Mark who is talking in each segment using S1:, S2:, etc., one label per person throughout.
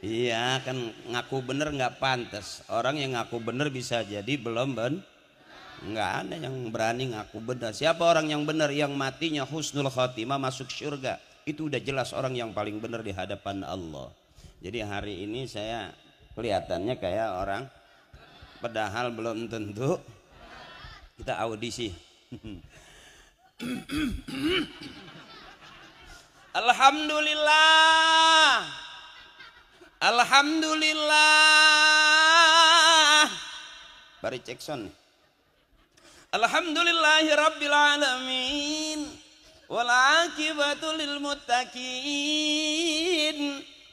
S1: Iya kan ngaku bener nggak pantas. Orang yang ngaku bener bisa jadi belum nggak ada yang berani ngaku bener. Siapa orang yang bener? Yang matinya husnul khotimah masuk surga. Itu udah jelas orang yang paling bener di hadapan Allah. Jadi hari ini saya kelihatannya kayak orang, padahal belum tentu. Kita audisi. Alhamdulillah, alhamdulillah. Bari cek son. Alhamdulillahi rabbil alamin, wal aqibatu lil muttaqin,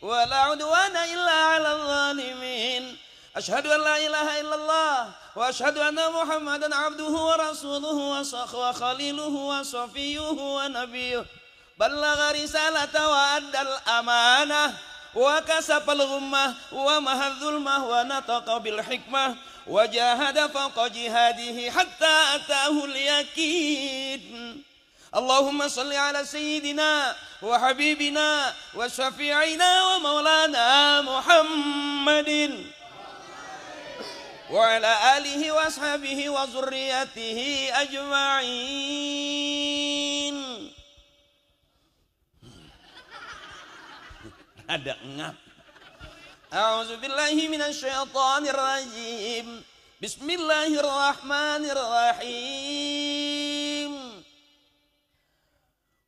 S1: wala udwana illa 'alal zalimin. Asyhadu an la ilaha illallah wa asyhadu anna Muhammadan abduhu wa rasuluhu wa khaliluhu wa safiyuhu wa nabiyuhu. Ballagha risalata wa addal amanah wa kasafal ghummah wa mahadzul mah wa nataqa bil hikmah wa jahada fawqa jihadihi hatta atahul yaqin. Allahumma salli ala sayyidina wa habibina wa syafi'ina wa maulana Muhammadin wa ala alihi wa ashabihi wa zurriyatihi ajma'in. Ada ngap. A'udzu billahi minasyaitonir rajim. Bismillahirrahmanirrahim.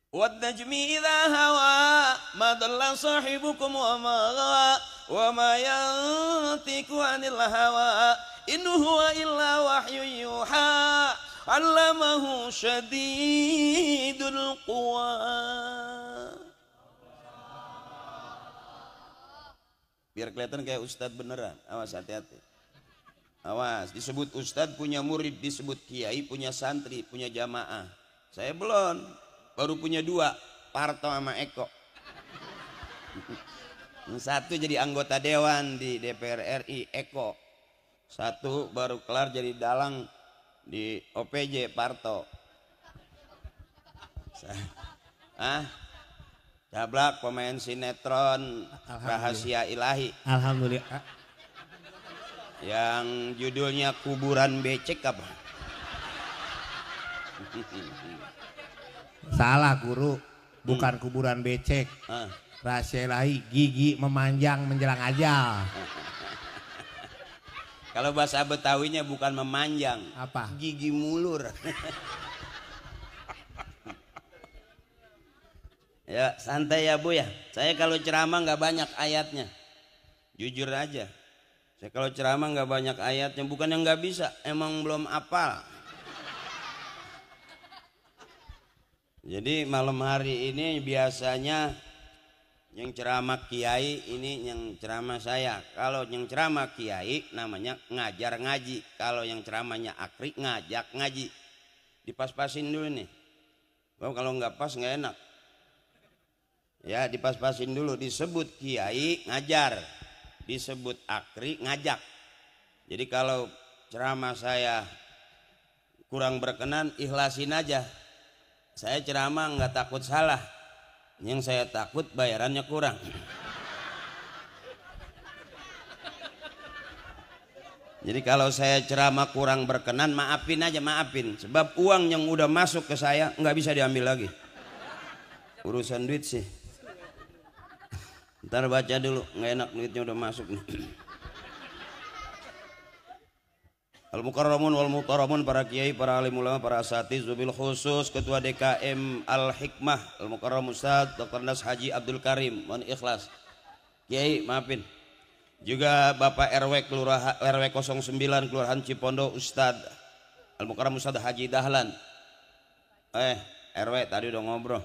S1: Wad najmi idza hawa ma dalla sahibukum wa ma ghawa wa ma yantiqu 'anil hawa in huwa illa wahyun yuha 'allamahu syadidul quwa. Biar kelihatan kayak ustadz beneran. Awas, hati-hati. Awas, disebut ustadz punya murid, disebut kiai punya santri, punya jamaah. Saya belum, baru punya 2, Parto sama Eko. Yang satu jadi anggota dewan di DPR RI, Eko. Satu baru kelar jadi dalang di OPJ, Parto. Jablak pemain sinetron Rahasia Ilahi.
S2: Alhamdulillah.
S1: Yang judulnya Kuburan Becek apa?
S2: Salah guru, bukan kuburan becek. Rahasia Ilahi, gigi memanjang menjelang ajal.
S1: Kalau bahasa Betawinya bukan memanjang,
S2: Apa?
S1: Gigi mulur. Ya santai ya Bu ya. Saya kalau ceramah nggak banyak ayatnya, jujur aja. Saya kalau ceramah nggak banyak ayatnya, bukan yang nggak bisa, emang belum hafal. Jadi malam hari ini biasanya yang ceramah kiai, ini yang ceramah saya. Kalau yang ceramah kiai namanya ngajar ngaji. Kalau yang ceramahnya akri ngajak ngaji. Dipas-pasin dulu nih. Kalau nggak pas nggak enak. Ya dipas-pasin dulu. Disebut kiai ngajar, disebut akri ngajak. Jadi kalau ceramah saya kurang berkenan, ikhlasin aja. Saya ceramah nggak takut salah, yang saya takut bayarannya kurang. Jadi kalau saya ceramah kurang berkenan, maafin aja, maafin. Sebab uang yang udah masuk ke saya nggak bisa diambil lagi. Urusan duit sih, ntar baca dulu, nggak enak duitnya udah masuk nih. Al-Mukarramun wal Muhtaramun, para kiai, para alim ulama, para asatiz, wabil khusus Ketua DKM Al-Hikmah Al-Mukarram Ustadz Dr. Nas Haji Abdul Karim, mohon ikhlas. Kiai maafin. Juga Bapak RW RW 09 Kelurahan Cipondo Ustadz Al-Mukarram Ustadz Haji Dahlan. RW tadi udah ngobrol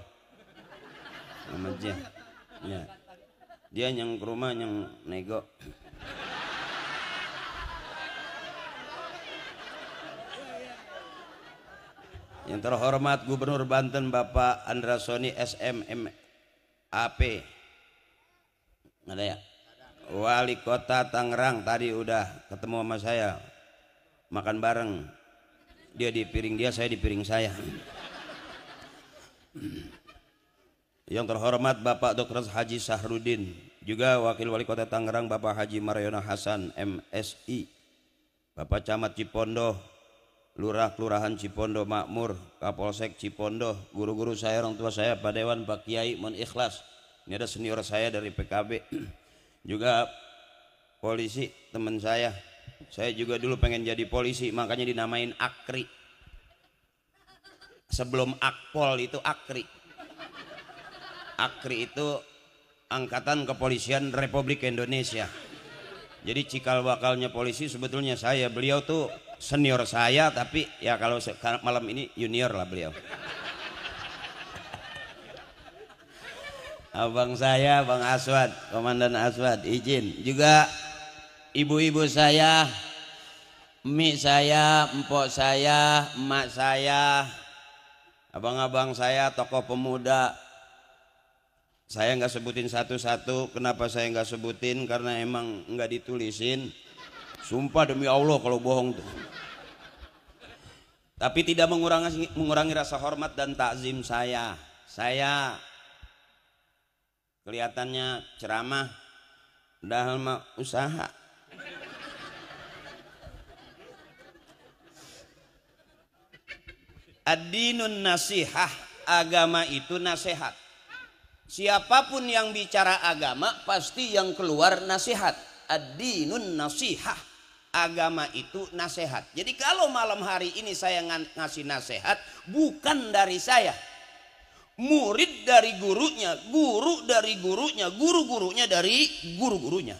S1: sama dia. Ya. Dia yang ke rumah yang nego. Yang terhormat Gubernur Banten Bapak Andrasoni SMMAP. Ada ya? Wali Kota Tangerang tadi udah ketemu sama saya, makan bareng. Dia di piring dia, saya di piring saya. Yang terhormat Bapak Dr. Haji Sahrudin Juga Wakil Wali Kota Tangerang Bapak Haji Mariono Hasan MSI, Bapak Camat Cipondo, Lurah Kelurahan Cipondo Makmur, Kapolsek Cipondo, guru-guru saya, orang tua saya, Pak Dewan, Pak Kiai, mohon ikhlas. Ini ada senior saya dari PKB. Juga polisi teman saya juga dulu pengen jadi polisi, makanya dinamain Akri. Sebelum Akpol itu Akri. Akri itu Angkatan Kepolisian Republik Indonesia. Jadi cikal bakalnya polisi sebetulnya saya. Beliau tuh senior saya, tapi ya kalau malam ini junior lah beliau. Abang saya, Bang Aswad, Komandan Aswad, izin. Juga ibu-ibu saya, emi saya, empok saya, emak saya, abang-abang saya, tokoh pemuda. Saya nggak sebutin satu-satu. Kenapa saya nggak sebutin? Karena emang nggak ditulisin. Sumpah demi Allah kalau bohong tuh. Tapi tidak mengurangi rasa hormat dan takzim saya. Saya kelihatannya ceramah, padahal mah usaha. Ad-dinun nasihah, agama itu nasihat. Siapapun yang bicara agama pasti yang keluar nasihat. Ad-dinun nasihah, agama itu nasihat. Jadi kalau malam hari ini saya ngasih nasihat, bukan dari saya, murid dari gurunya, guru dari gurunya, guru-gurunya dari guru-gurunya,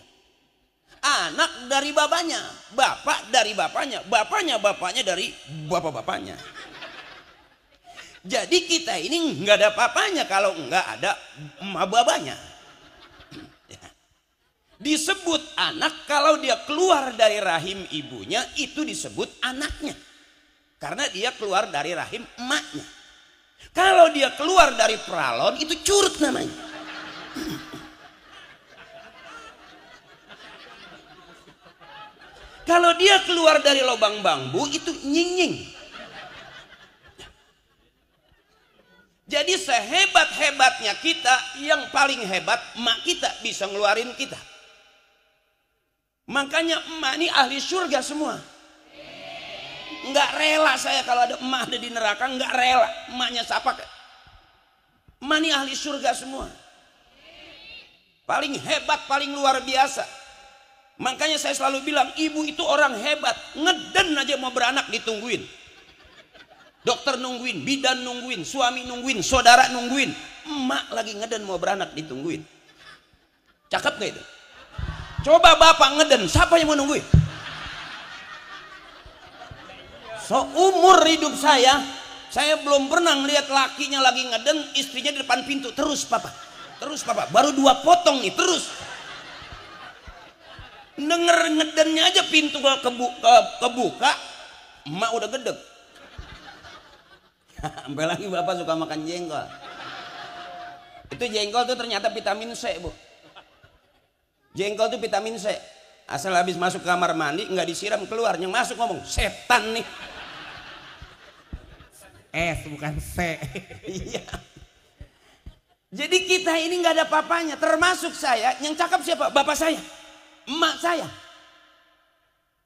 S1: anak dari bapaknya, bapak dari bapaknya, bapaknya dari bapak-bapaknya. Jadi kita ini nggak ada apa-apanya kalau nggak ada emak babanya. Disebut anak kalau dia keluar dari rahim ibunya, itu disebut anaknya, karena dia keluar dari rahim emaknya. Kalau dia keluar dari pralon, itu curut namanya. Kalau dia keluar dari lubang bambu, itu nying-nying. Jadi sehebat-hebatnya kita, yang paling hebat emak kita bisa ngeluarin kita. Makanya emak ini ahli surga semua. Nggak rela saya kalau ada emak ada di neraka, nggak rela. Emaknya siapa? Emak ini ahli surga semua. Paling hebat, paling luar biasa. Makanya saya selalu bilang, ibu itu orang hebat. Ngeden aja mau beranak ditungguin. Dokter nungguin, bidan nungguin, suami nungguin, saudara nungguin, emak lagi ngeden mau beranak ditungguin. Cakep gak itu? Coba bapak ngeden, siapa yang mau nungguin? Seumur hidup saya belum pernah ngeliat lakinya lagi ngeden, istrinya di depan pintu, terus papa, baru 2 potong nih, terus. Denger ngedennya aja pintu kebuka, emak udah gedeg. Sampai lagi bapak suka makan jengkol. Itu jengkol tuh ternyata vitamin C, Bu. Jengkol tuh vitamin C. Asal habis masuk kamar mandi nggak disiram keluar, yang masuk ngomong setan nih.
S2: Bukan C.
S1: Iya. Jadi kita ini nggak ada apa-apanya. Termasuk saya, yang cakep siapa? Bapak saya, emak saya.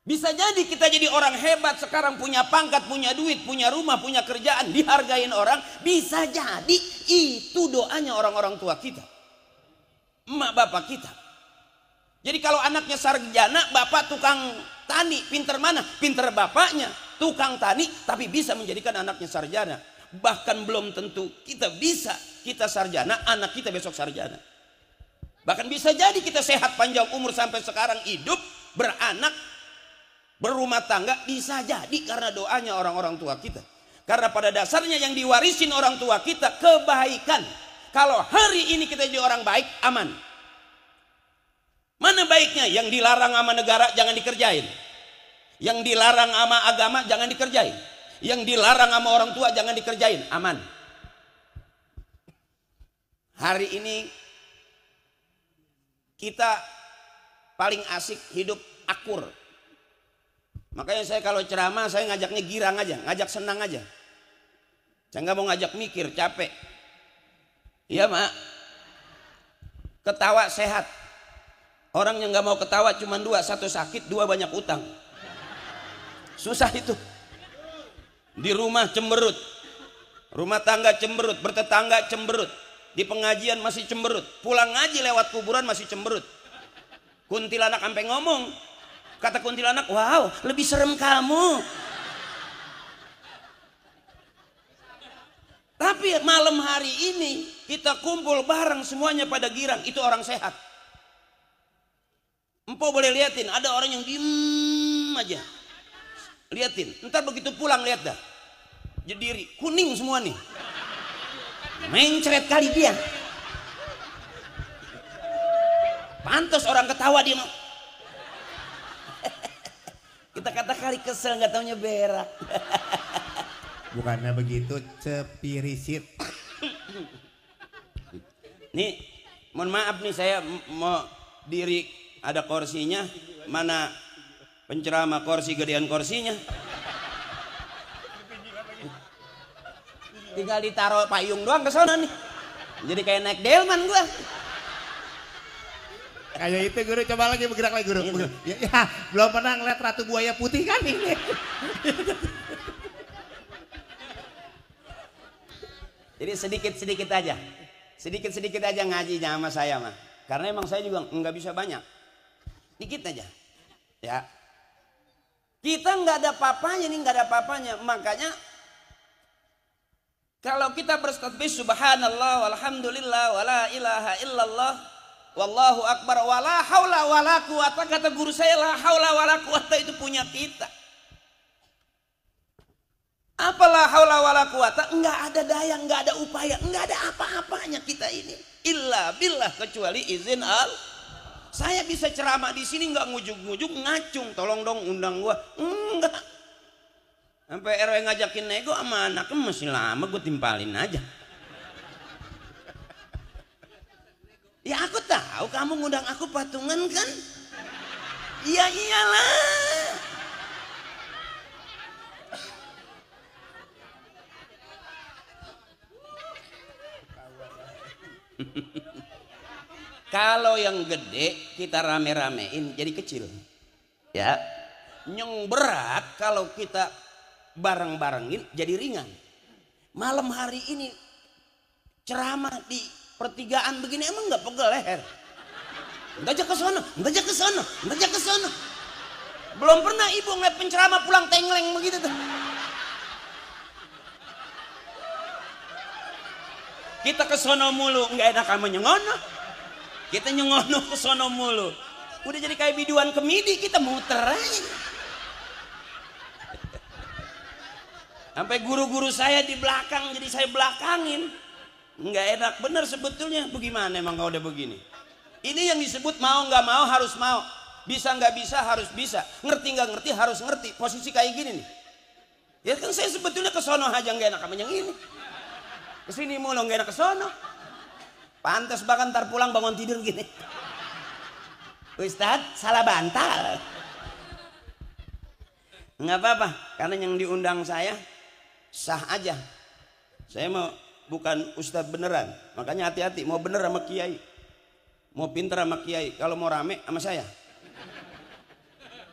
S1: Bisa jadi kita jadi orang hebat sekarang, punya pangkat, punya duit, punya rumah, punya kerjaan, dihargain orang. Bisa jadi itu doanya orang-orang tua kita, emak bapak kita. Jadi kalau anaknya sarjana, bapak tukang tani, pinter mana? Pinter bapaknya, tukang tani, tapi bisa menjadikan anaknya sarjana. Bahkan belum tentu kita bisa, kita sarjana, anak kita besok sarjana. Bahkan bisa jadi kita sehat panjang umur sampai sekarang hidup, beranak, berumah tangga, bisa jadi karena doanya orang-orang tua kita. Karena pada dasarnya yang diwarisin orang tua kita kebaikan. Kalau hari ini kita jadi orang baik, aman. Mana baiknya? Yang dilarang sama negara jangan dikerjain. Yang dilarang sama agama jangan dikerjain. Yang dilarang sama orang tua jangan dikerjain, aman. Hari ini kita paling asik hidup akur. Makanya saya kalau ceramah saya ngajaknya girang aja, ngajak senang aja. Saya nggak mau ngajak mikir, capek. Iya mak. Ketawa sehat. Orang yang nggak mau ketawa cuma dua, satu sakit, dua banyak utang. Susah itu. Di rumah cemberut, rumah tangga cemberut, bertetangga cemberut, di pengajian masih cemberut, pulang ngaji lewat kuburan masih cemberut. Kuntilanak sampai ngomong, kata kuntilanak, wow, lebih serem kamu. Tapi malam hari ini kita kumpul bareng semuanya pada girang, itu orang sehat. Empok boleh liatin, ada orang yang diem aja, liatin. Ntar begitu pulang lihat dah, jediri kuning semua nih, mencret kali dia. Pantas orang ketawa dia. Kita kata kali kesel nggak taunya berak.
S2: Bukannya begitu, cepirisit.
S1: Nih, mohon maaf nih saya mau diri, ada kursinya, mana penceramah kursi gedean kursinya. Tinggal ditaruh payung doang ke sana nih. Jadi kayak naik delman gua.
S2: Kayak itu guru, coba lagi bergerak lagi guru. Ya, belum pernah ngeliat ratu buaya putih kan ini.
S1: Jadi sedikit-sedikit aja. Sedikit-sedikit aja ngajinya sama saya mah. Karena emang saya juga nggak bisa banyak. Dikit aja. Ya. Kita nggak ada papanya nih, nggak ada papanya. Makanya kalau kita bertasbih subhanallah walhamdulillah wala ilaha illallah wallahu akbar wala haula wala quwata, kata guru saya, la haula wala quwata itu punya kita. Apalah haula wala quwata, enggak ada daya, enggak ada upaya, enggak ada apa-apanya kita ini. Illa billah, kecuali izin Allah. Saya bisa ceramah di sini enggak ngujuk-ngujuk, ngacung, tolong dong undang gua. Enggak. Sampai RW ngajakin nego sama anaknya masih lama, gue timpalin aja. Ya aku tahu kamu ngundang aku patungan kan? Iya iyalah. Kalau yang gede kita rame-ramein jadi kecil. Ya. Yang berat kalau kita bareng-barengin jadi ringan. Malam hari ini ceramah di pertigaan begini emang nggak pegel leher. Ngajak ke sono, ngajak ke sono, ngajak ke sono. Belum pernah ibu ngeliat penceramah pulang tengleng begitu tuh. Kita ke sono mulu, nggak enak sama nyengono. Kita nyengono ke sono mulu. Udah jadi kayak biduan kemidi, kita muter aja. Sampai guru-guru saya di belakang, jadi saya belakangin. Nggak enak bener sebetulnya. Bagaimana emang kalau udah begini? Ini yang disebut mau nggak mau harus mau. Bisa nggak bisa harus bisa. Ngerti nggak ngerti harus ngerti. Posisi kayak gini nih. Ya kan saya sebetulnya ke sono aja nggak enak sama yang ini. Kesini mulu nggak enak ke sono. Pantas bahkan ntar pulang bangun tidur gini. Ustadz salah bantal. Nggak apa-apa. Karena yang diundang saya sah aja. Saya mau bukan ustadz beneran. Makanya hati-hati mau bener sama kiai. Mau pinter sama kiai. Kalau mau rame sama saya.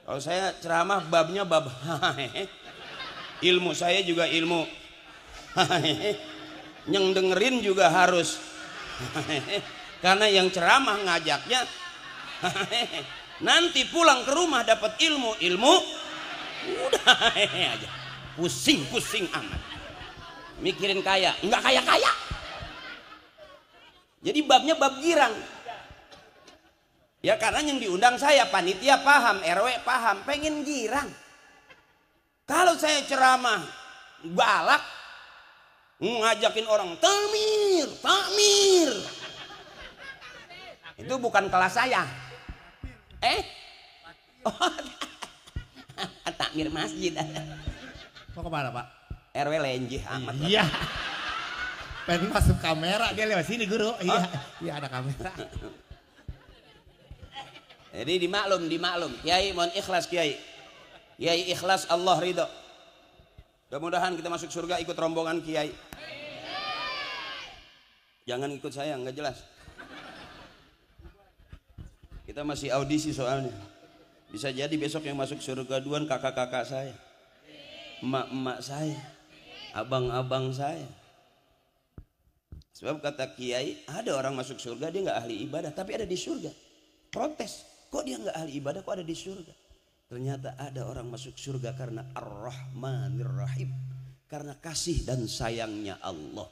S1: Kalau saya ceramah babnya bab. Ilmu saya juga ilmu. Yang dengerin juga harus. Karena yang ceramah ngajaknya. Nanti pulang ke rumah dapat ilmu. Udah aja. Pusing-pusing amat. Mikirin kaya, enggak kaya-kaya. Jadi babnya bab girang. Ya karena yang diundang saya, panitia paham, RW paham, pengen girang. Kalau saya ceramah galak, ngajakin orang takmir, itu bukan kelas saya. Oh, takmir masjid.
S2: Mau kemana Pak?
S1: RW lenjih amat.
S2: Iya. Pengen masuk kamera dia lewat sini guru. Iya, iya ada kamera.
S1: Jadi dimaklum. Kiai mohon ikhlas Kiai. Kiai ikhlas Allah ridho. Mudah-mudahan kita masuk surga ikut rombongan Kiai. Jangan ikut saya nggak jelas. Kita masih audisi soalnya. Bisa jadi besok yang masuk surga duluan kakak-kakak saya, emak-emak saya, abang-abang saya. Sebab kata kiai, ada orang masuk surga dia nggak ahli ibadah, tapi ada di surga. Protes, kok dia nggak ahli ibadah, kok ada di surga? Ternyata ada orang masuk surga karena Ar-Rahmanir Rahim, karena kasih dan sayangnya Allah.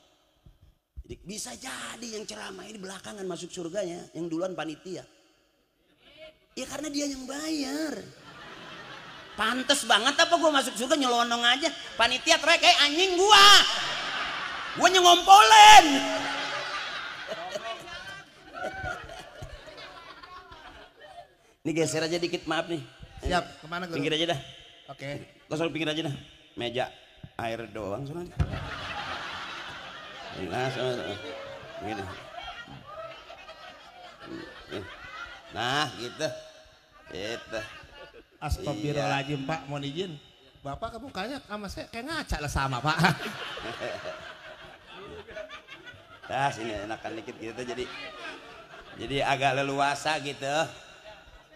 S1: Jadi bisa jadi yang ceramah ini belakangan masuk surganya, yang duluan panitia. Ya karena dia yang bayar. Pantes banget apa gue masuk surga nyelonong aja. Panitia teriak kayak anjing gua nyengompolin. Ini geser aja dikit, maaf nih.
S2: Siap, kemana Guru?
S1: Pinggir aja dah.
S2: Oke.
S1: Kosong pinggir aja dah. Meja air doang soalnya. Gini. Nah gitu. Itu.
S2: Astagfirullahaladzim Pak, mohon izin. Bapak ke mukanya sama saya kayak ngaca lah sama Pak.
S1: Nah sini enakan dikit gitu jadi agak leluasa gitu,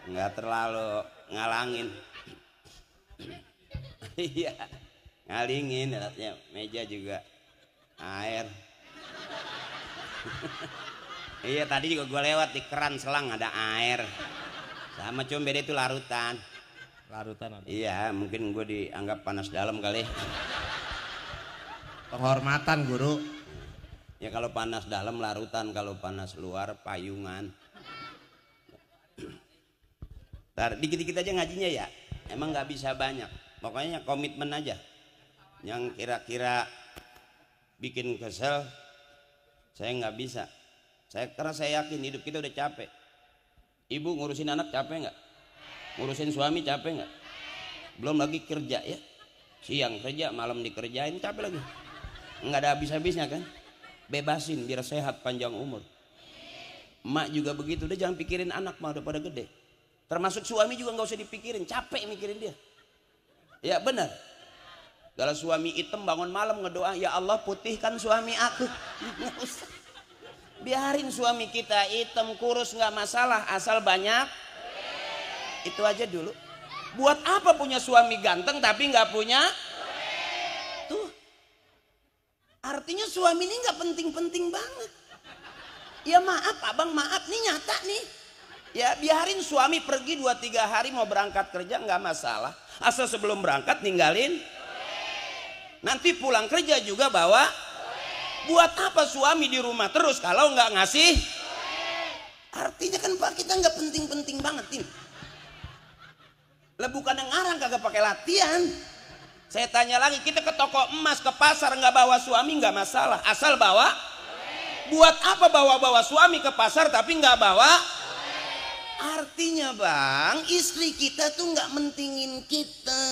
S1: nggak terlalu ngalangin. Iya ngalingin ya, meja juga air. Iya tadi juga gue lewat di keran selang ada air. Sama cuma beda itu larutan.
S2: Larutan ada.
S1: Iya mungkin gue dianggap panas dalam kali.
S2: Penghormatan Guru.
S1: Ya kalau panas dalam larutan, kalau panas luar payungan. Ntar dikit-dikit aja ngajinya ya. Emang nggak bisa banyak. Pokoknya komitmen aja. Yang kira-kira bikin kesel, saya nggak bisa. Karena saya yakin hidup kita udah capek. Ibu ngurusin anak capek nggak? Ngurusin suami capek nggak? Belum lagi kerja ya. Siang kerja, malam dikerjain, capek lagi. Nggak ada habis-habisnya kan? Bebasin biar sehat panjang umur. Emak juga begitu, udah jangan pikirin anak mah udah pada gede. Termasuk suami juga nggak usah dipikirin, capek mikirin dia. Ya benar. Kalau suami hitam bangun malam ngedoa, ya Allah putihkan suami aku. Nggak usah. Biarin suami kita hitam kurus nggak masalah, asal banyak. Itu aja dulu. Buat apa punya suami ganteng tapi nggak punya? Tuh. Artinya suami ini nggak penting-penting banget. Ya maaf abang, maaf nih nyata nih. Ya biarin suami pergi 2-3 hari mau berangkat kerja nggak masalah. Asal sebelum berangkat ninggalin. Nanti pulang kerja juga bawa. Buat apa suami di rumah terus kalau nggak ngasih? Artinya kan Pak kita nggak penting-penting banget ini. Lah bukan yang ngarang kagak pakai latihan. Saya tanya lagi, kita ke toko emas, ke pasar nggak bawa suami nggak masalah, asal bawa. Buat apa bawa-bawa suami ke pasar tapi nggak bawa? Artinya bang, istri kita tuh nggak mentingin kita.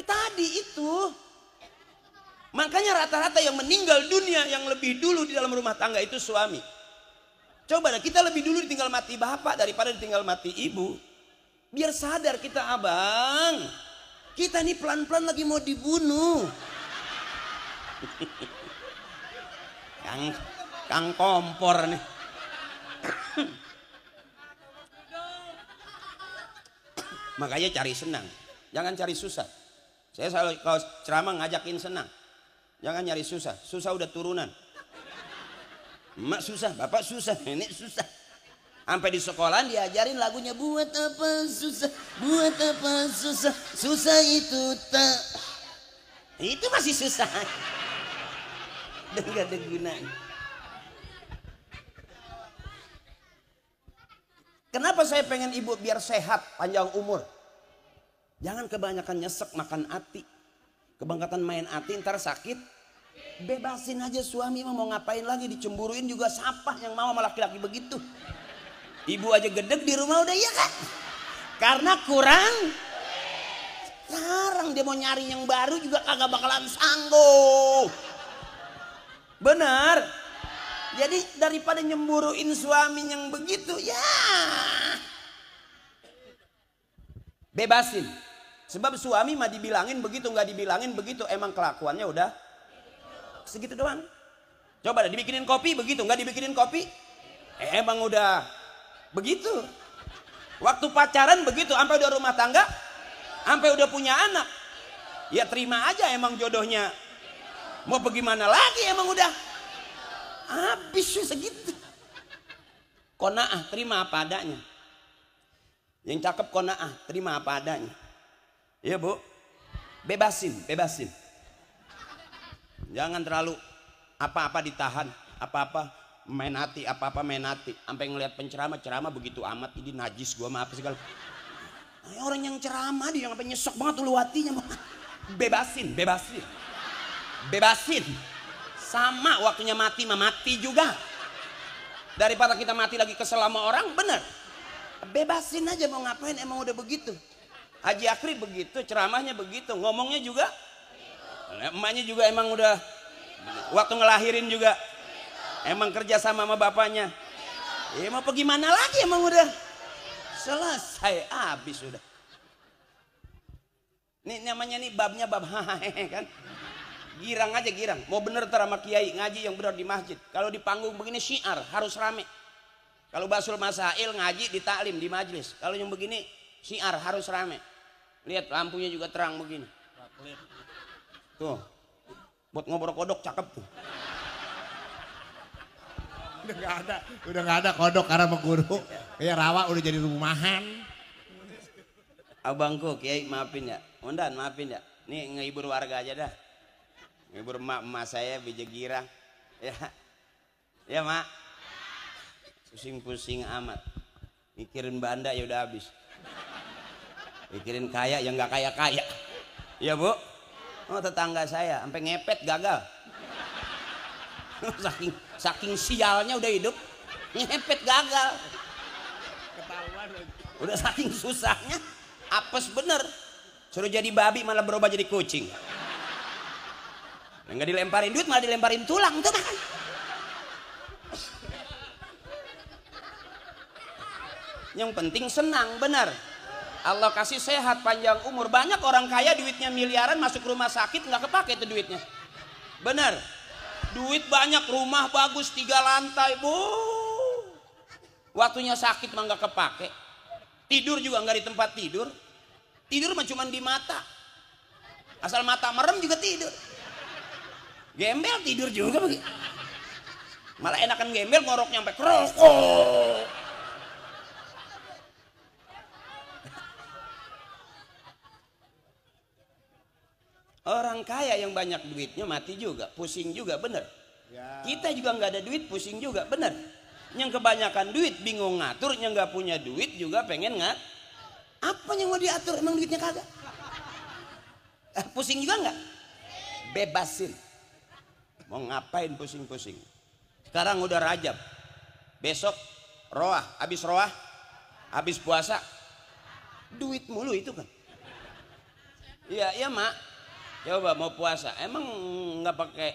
S1: Tadi itu. Makanya rata-rata yang meninggal dunia yang lebih dulu di dalam rumah tangga itu suami. Coba dah kita lebih dulu ditinggal mati bapak daripada ditinggal mati ibu. Biar sadar kita abang. Kita nih pelan-pelan lagi mau dibunuh. Kang kompor nih. Makanya cari senang. Jangan cari susah. Saya selalu kalau ceramah ngajakin senang. Jangan nyari susah. Susah udah turunan. Emak susah, bapak susah, nenek susah. Sampai di sekolah diajarin lagunya buat apa susah, buat apa susah, susah itu tak. Itu masih susah. Dan gak ada gunanya. Kenapa saya pengen ibu biar sehat, panjang umur? Jangan kebanyakan nyesek makan ati. Kebanyakan main ati ntar sakit. Bebasin aja suami mau ngapain lagi, dicemburuin juga sapah yang mau sama laki-laki begitu. Ibu aja gedeg di rumah udah iya kan? Karena kurang. Sekarang dia mau nyari yang baru juga kagak bakalan sanggup. Benar. Jadi daripada nyemburuin suami yang begitu ya bebasin. Sebab suami mah dibilangin begitu nggak dibilangin begitu, emang kelakuannya udah segitu doang. Coba dah dibikinin kopi begitu, nggak dibikinin kopi? Emang udah begitu. Waktu pacaran begitu, sampai udah rumah tangga, sampai udah punya anak. Ya terima aja emang jodohnya. Mau bagaimana lagi emang udah habis segitu. Qanaah, terima apa adanya. Yang cakep qanaah, terima apa adanya. Iya Bu, bebasin. Jangan terlalu apa-apa ditahan, apa-apa main hati, apa-apa main hati. Sampai ngelihat penceramah begitu amat, ini najis gua maaf segala. Orang yang ceramah dia sampai nyesek banget ulu hatinya. Bebasin. Sama waktunya mati mati juga. Daripada kita mati lagi kesel sama orang, bener. Bebasin aja mau ngapain, emang udah begitu. Haji Akri begitu, ceramahnya begitu, ngomongnya juga. Emaknya juga emang udah waktu ngelahirin juga. Emang kerja sama bapaknya. Ya mau pergi mana lagi emang udah selesai, habis sudah. Ini namanya nih babnya bab hahaha kan. Girang aja girang. Mau bener ntar sama kiai ngaji yang bener di masjid. Kalau di panggung begini syiar harus rame. Kalau basul masail ngaji di taklim di majlis. Kalau yang begini syiar harus rame. Lihat lampunya juga terang begini. Tuh. Buat ngobrol kodok cakep tuh.
S2: Udah nggak ada kodok karena sama guru. Ya rawa udah jadi rumahan.
S1: Abangku kiai maafin ya. Undan maafin ya. Nih ngehibur warga aja dah. Ngehibur emak saya bija girang. Ya mak. Pusing-pusing amat. Mikirin banda ya udah habis. Mikirin kaya yang nggak kaya. Ya Bu. Oh tetangga saya sampai ngepet gagal. Saking sialnya udah hidup ngepet gagal. Udah saking susahnya apes bener. Suruh jadi babi malah berubah jadi kucing. Nggak dilemparin duit malah dilemparin tulang tuh kan. Yang penting senang bener. Allah kasih sehat panjang umur. Banyak orang kaya duitnya miliaran masuk rumah sakit nggak kepake itu duitnya. Bener. Duit banyak, rumah bagus 3 lantai, Bu. Waktunya sakit mah nggak kepake. Tidur juga nggak di tempat tidur. Tidur mah cuma di mata. Asal mata merem juga tidur. Gembel tidur juga begitu. Malah enakan gembel ngoroknya sampai kerokok. Orang kaya yang banyak duitnya mati juga, pusing juga, bener. Ya. Kita juga nggak ada duit, pusing juga, bener. Yang kebanyakan duit bingung ngatur, yang nggak punya duit juga pengen nggak. Apa yang mau diatur? Emang duitnya kagak? Pusing juga nggak? Bebasin. Mau ngapain pusing-pusing? Sekarang udah Rajab, besok roah, habis puasa, duit mulu itu kan? Iya mak. Coba mau puasa, emang nggak pakai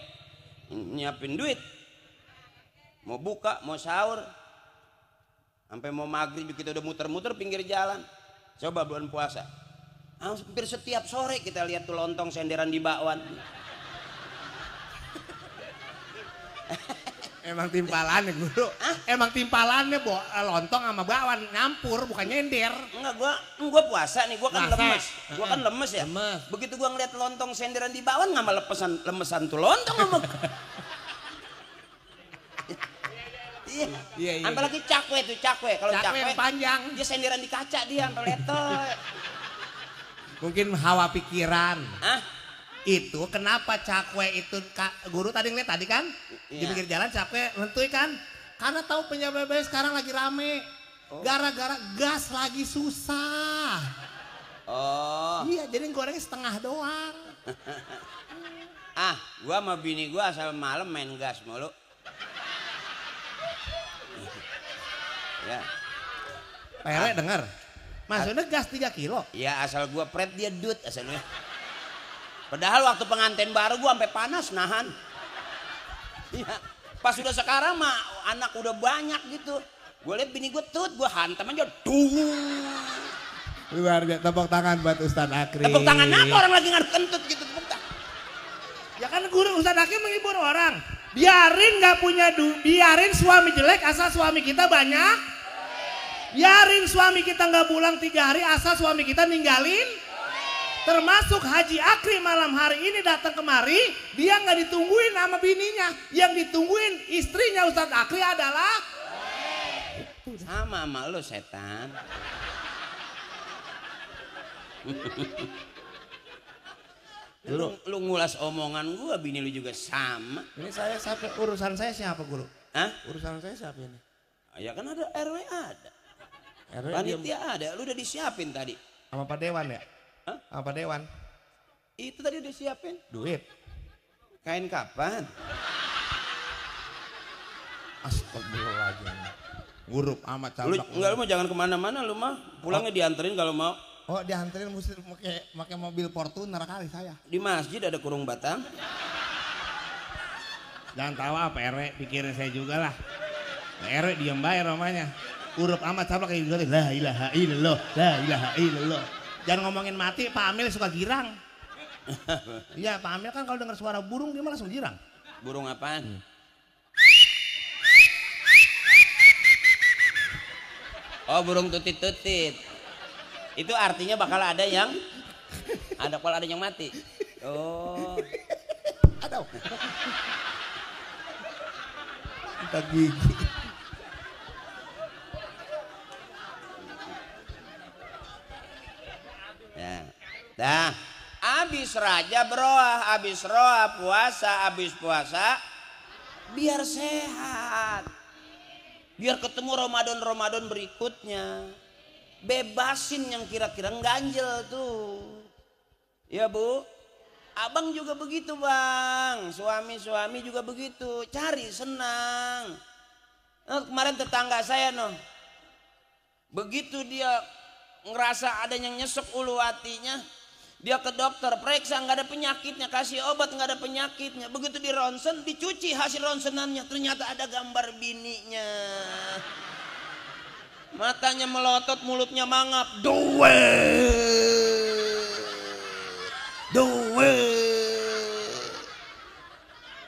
S1: nyiapin duit? Mau buka, mau sahur, sampai mau maghrib kita udah muter-muter pinggir jalan. Coba bulan puasa, hampir setiap sore kita lihat tuh lontong senderan di bakwan.
S2: Emang timpalannya guru. Emang timpalannya lontong sama bakwan nyampur bukan nyender.
S1: Enggak, gua puasa nih, gua kan lemes. Gua kan lemes ya. Begitu gua ngeliat lontong senderan di bakwan nggak malah lemesan tuh lontong sama. Iya. Apalagi cakwe. Kalau cakwe
S2: yang panjang.
S1: Dia senderan di kaca dia sampai leto.
S2: Mungkin hawa pikiran. Itu kenapa cakwe itu guru tadi ngeliat tadi kan di pinggir jalan cakwe nentuin kan karena tahu penyebab sekarang lagi rame gara-gara gas lagi susah. Iya jadi gorengnya setengah doang.
S1: Gua sama bini gua asal malam main gas mulu. Ya.
S2: Pak RW denger maksudnya gas 3 kilo.
S1: Ya asal gua pret dia dut asalnya. Padahal waktu pengantin baru gua sampai panas nahan. Ya, pas sudah sekarang mah anak udah banyak gitu. Gue lihat bini gue gua hantam aja.
S2: Luar biasa, tepuk tangan buat Ustadz Akri.
S1: Tepuk tangan apa orang lagi ngaduk kentut gitu tepuk tangan.
S2: Ya kan guru Ustadz Akri menghibur orang. Biarin nggak punya biarin suami jelek asal suami kita banyak. Biarin suami kita nggak pulang 3 hari asal suami kita ninggalin. Termasuk Haji Akri malam hari ini datang kemari, dia nggak ditungguin sama bininya, yang ditungguin istrinya Ustadz Akri adalah
S1: sama lo setan. Lu ngulas omongan gua, bini lu juga sama.
S2: Ini saya siapa? Urusan saya siapa guru?
S1: Hah?
S2: Urusan saya siapa ini?
S1: Ya kan ada RW ada.
S2: RW
S1: Panitia ada, lu udah disiapin tadi.
S2: Sama Pak Dewan ya?
S1: Hah?
S2: Sama Pak Dewan.
S1: Itu tadi udah siapin.
S2: Duit.
S1: Kain kapan?
S2: Astagfirullahaladzim. Ngurup amat cablak.
S1: Enggak, lu mau jangan kemana-mana, lu mah pulangnya dianterin kalau mau.
S2: Oh, dianterin mesti pakai mobil Fortuner kali saya.
S1: Di masjid ada kurung batang.
S2: Jangan tawa Pak RW, pikirin saya juga lah. Pak RW diem bayar romanya. Urup amat cablak kayak gitu. La ilaha illallah, la ilaha illallah. Jangan ngomongin mati, Pak Amil suka girang. Iya, Pak Amil kan kalau dengar suara burung dia malah langsung girang.
S1: Burung apaan? Oh, burung tutit-tutit. Itu artinya bakal ada yang mati. Oh.
S2: Aduh. Kita gigi.
S1: Ya. Dah. Abis raja beroah, abis roah puasa, abis puasa biar sehat. Biar ketemu Ramadan berikutnya. Bebasin yang kira-kira ganjel tuh. Ya Bu. Abang juga begitu Bang. Suami-suami juga begitu. Cari senang. Kemarin tetangga saya begitu dia ngerasa ada yang nyesek ulu hatinya, dia ke dokter, periksa nggak ada penyakitnya, kasih obat nggak ada penyakitnya. Begitu di ronsen, dicuci hasil ronsenannya, ternyata ada gambar bininya. Matanya melotot, mulutnya mangap.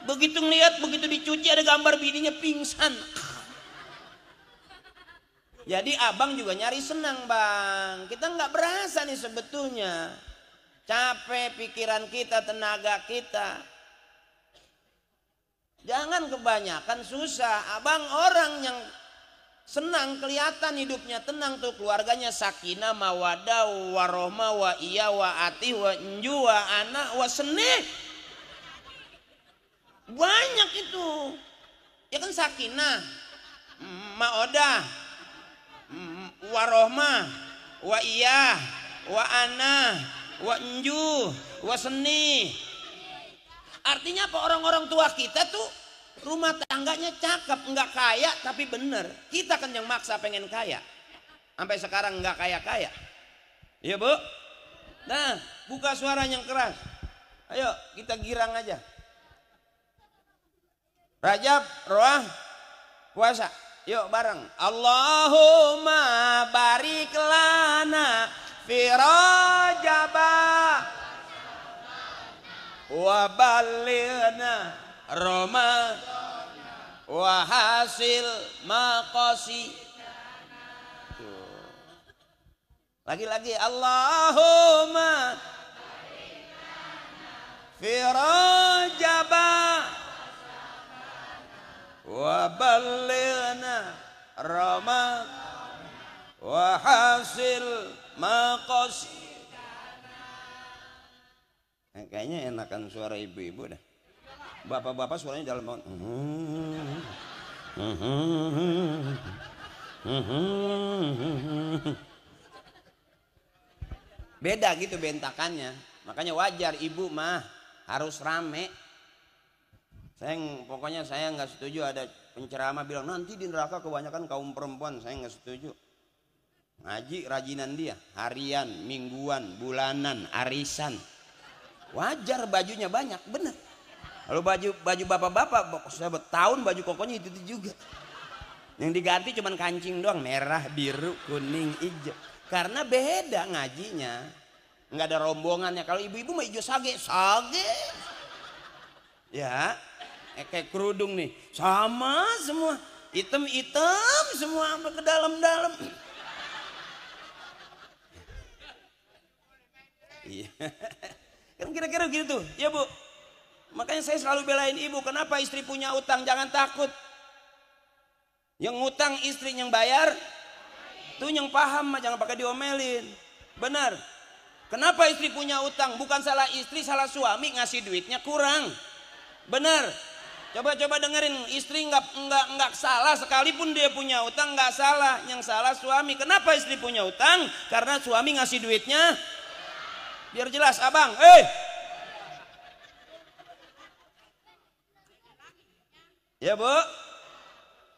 S1: Begitu ngeliat, begitu dicuci ada gambar bininya, pingsan. Jadi abang juga nyari senang Bang. Kita nggak berasa nih sebetulnya. Capek pikiran kita, tenaga kita. Jangan kebanyakan susah. Abang orang yang senang, kelihatan hidupnya tenang tuh, keluarganya sakinah, mawadah, warohmah, wa iya, wa atih, wa enju, wa anak, wa senih. Banyak itu. Ya kan sakinah, maodah, warohmah, wa iya, wa anak, wa enju, wa senih. Artinya apa? Orang-orang tua kita tuh rumah tangganya cakep, nggak kaya tapi bener. Kita kan yang maksa pengen kaya. Sampai sekarang nggak kaya-kaya. Iya Bu? Nah, buka suara yang keras. Ayo kita girang aja. Rajab, roah, puasa. Yuk bareng. Allahumma barik lana fi rajaba wa balighna Roma wa hasil maqasi. Lagi-lagi Allahumma fi rajaba wa balighna Roma wa hasil maqasi. Kayaknya enakan suara ibu-ibu dah. Bapak-bapak suaranya dalam banget. Beda gitu bentakannya. Makanya wajar ibu mah harus rame. Pokoknya saya nggak setuju ada penceramah bilang nanti di neraka kebanyakan kaum perempuan. Saya nggak setuju. Ngaji rajinan dia, harian, mingguan, bulanan, arisan. Wajar bajunya banyak, bener. Kalau baju bapak-bapak, saya tahun baju kokonya itu juga. Yang diganti cuman kancing doang, merah, biru, kuning, hijau. Karena beda ngajinya, nggak ada rombongannya. Kalau ibu-ibu mah hijau sage. Ya, kayak kerudung nih. Sama semua. Hitam-hitam semua sampai ke dalam-dalam. Iya. Kan kira-kira gitu tuh. Ya Bu. Makanya saya selalu belain ibu. Kenapa istri punya utang? Jangan takut. Yang ngutang istri yang bayar. Tuh yang paham, jangan pakai diomelin. Benar. Kenapa istri punya utang? Bukan salah istri, salah suami ngasih duitnya kurang. Benar. Coba-coba dengerin, istri nggak salah sekalipun dia punya utang nggak salah, yang salah suami. Kenapa istri punya utang? Karena suami ngasih duitnya. Biar jelas, abang. Ya Bu.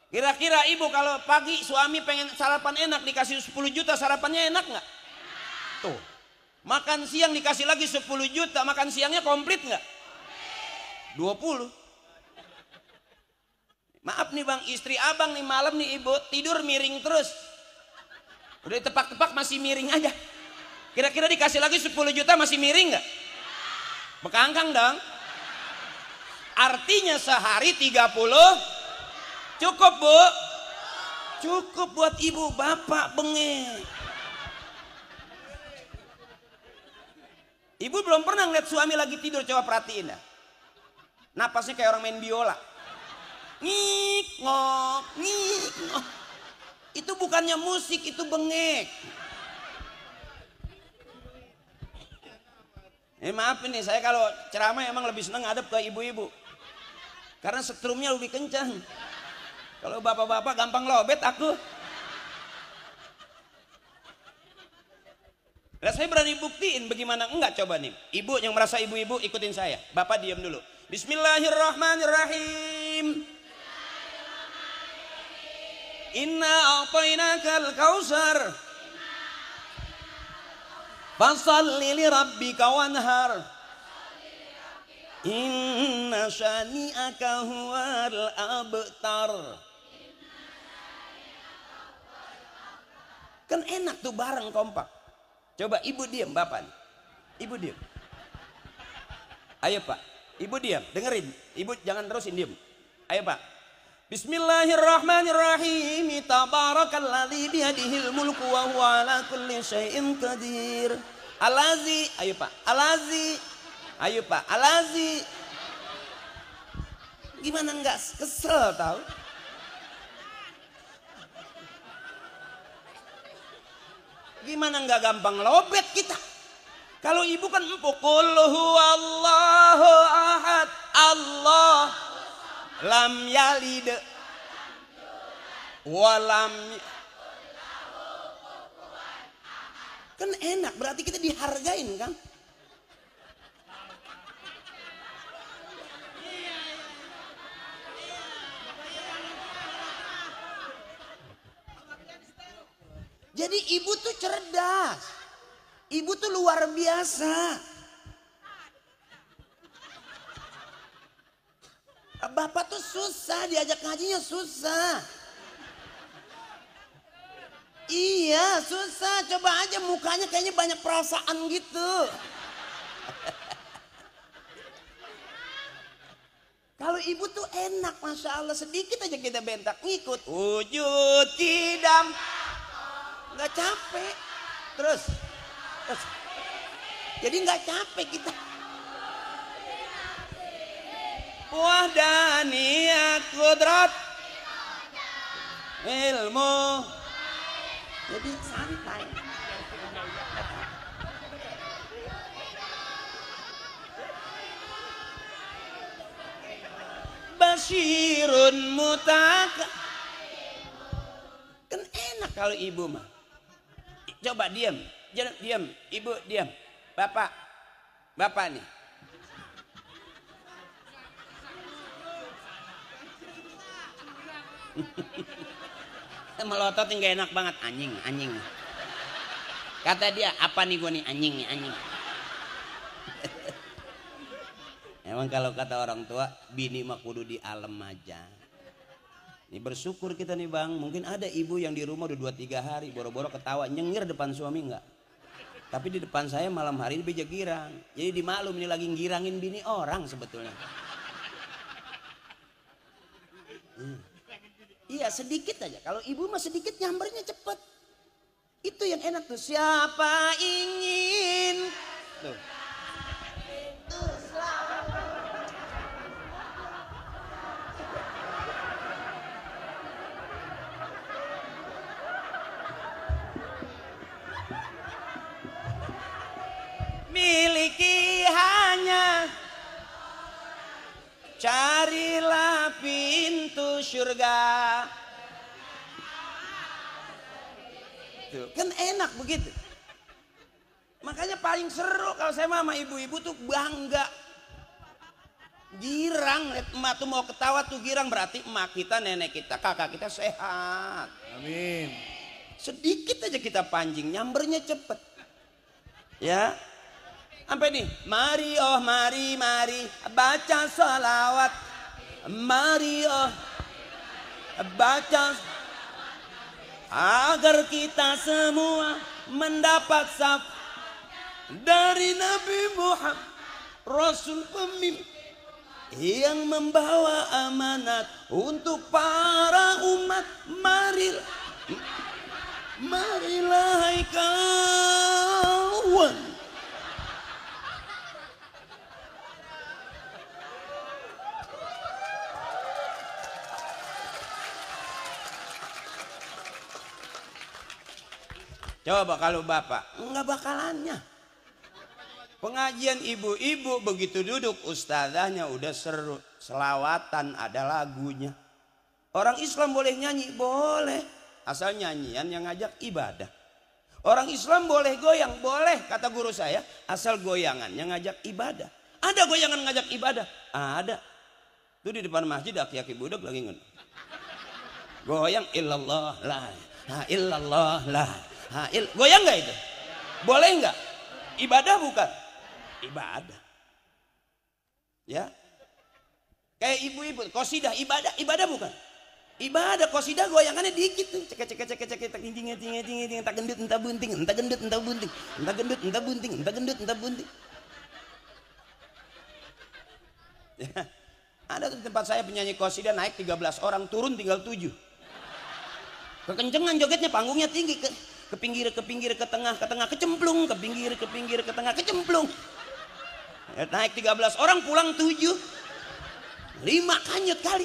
S1: Kira-kira ibu kalau pagi suami pengen sarapan enak dikasih 10 juta sarapannya enak nggak? Tuh. Makan siang dikasih lagi 10 juta, makan siangnya komplit nggak? 20. Maaf nih bang, istri abang nih malam nih ibu tidur miring terus. Udah tepak-tepak masih miring aja. Kira-kira dikasih lagi 10 juta masih miring nggak? Bekangkang dong. Artinya sehari 30 cukup Bu. Cukup buat ibu bapak bengek. Ibu belum pernah ngeliat suami lagi tidur, coba perhatiin dah. Napasnya kayak orang main biola. Ngik ngok, ngik ngok. Itu bukannya musik, itu bengek. Maaf nih, saya kalau ceramah emang lebih seneng ngadep ke ibu-ibu. Karena setrumnya lebih kencang. Kalau bapak-bapak gampang lobet aku. Nah, saya berani buktiin bagaimana enggak, coba nih. Ibu yang merasa ibu-ibu ikutin saya. Bapak diam dulu. Bismillahirrahmanirrahim. Inna a'tainakal kautsar. Fasholli li rabbika wanhar. Inna syani'aka huwal abtar. Kan enak tuh bareng kompak. Coba ibu diam, bapak nih. Ibu diam. Ayo Pak, ibu diam, dengerin. Ibu jangan terusin, diam. Ayo Pak. Bismillahirrahmanirrahim. Tabarakalladzi biyadihil mulku wa huwa ala kulli syai'in qadir. Alazi, ayo Pak. Alazi. Ayo Pak, alazi. Gimana enggak kesel tahu? Gimana enggak gampang lobet kita? Kalau ibu kan empuk. Qul huwallahu ahad. Allah lam yalid walam. Kan enak, berarti kita dihargain kan? Jadi ibu tuh cerdas. Ibu tuh luar biasa. Bapak tuh susah, diajak ngajinya susah. Iya susah, coba aja mukanya kayaknya banyak perasaan gitu. Kalau ibu tuh enak, Masya Allah, sedikit aja kita bentak ngikut. Wujud kidam. Nggak capek. Terus. Jadi nggak capek kita. Wahdaniyah kudrat ilmu. Jadi santai. Basyirun mutaka. Kan enak kalau ibu mah. Coba diam, diam, ibu diam. Bapak nih. Melotot nggak enak banget, anjing. Kata dia, apa nih gue nih, anjing. Emang kalau kata orang tua, bini mah kudu di alam aja. Ini bersyukur kita nih bang, mungkin ada ibu yang di rumah udah 2-3 hari, boro-boro ketawa, nyengir depan suami enggak. Tapi di depan saya malam hari ini beja girang. Jadi dimaklum ini lagi ngirangin bini orang sebetulnya. Iya sedikit aja. Kalau ibu mah sedikit nyambernya cepet. Itu yang enak tuh. Siapa ingin tuh. Miliki hanya carilah pintu surga. Tuh, kan enak begitu. Makanya paling seru kalau saya sama ibu-ibu tuh bangga. Girang, emak tuh mau ketawa tuh girang berarti emak kita, nenek kita, kakak kita sehat.
S2: Amin.
S1: Sedikit aja kita pancing, nyambernya cepet. Ya. Sampai nih, mari oh mari baca salawat, mari oh baca agar kita semua mendapat syafaat dari Nabi Muhammad, Rasul pemimpin yang membawa amanat untuk para umat. Marilah hai kawan. Coba kalau bapak, enggak bakalannya. Pengajian ibu-ibu begitu duduk ustazahnya udah seru. Selawatan ada lagunya. Orang Islam boleh nyanyi? Boleh. Asal nyanyian yang ngajak ibadah. Orang Islam boleh goyang? Boleh. Kata guru saya, asal goyangan yang ngajak ibadah. Ada goyangan ngajak ibadah? Ada. Itu di depan masjid aki-aki budak lagi ngene. Goyang illallah la illallah la. Goyang nggak itu? Boleh nggak? Ibadah bukan? Ibadah. Ya. Kayak ibu-ibu, qasidah ibadah bukan? Ibadah, qasidah goyangannya dikit tuh. Cek ting tak gendut entah bunting, entah gendut entah bunting, entah gendut entah bunting, entah gendut entah bunting. Ya. Ada di tempat saya penyanyi qasidah naik 13 orang, turun tinggal 7. Kekencengan jogetnya, panggungnya tinggi ke pinggir, ke tengah, kecemplung, ke pinggir, ke tengah, kecemplung. Ya, naik 13 orang, pulang 7. 5 kanyut kali.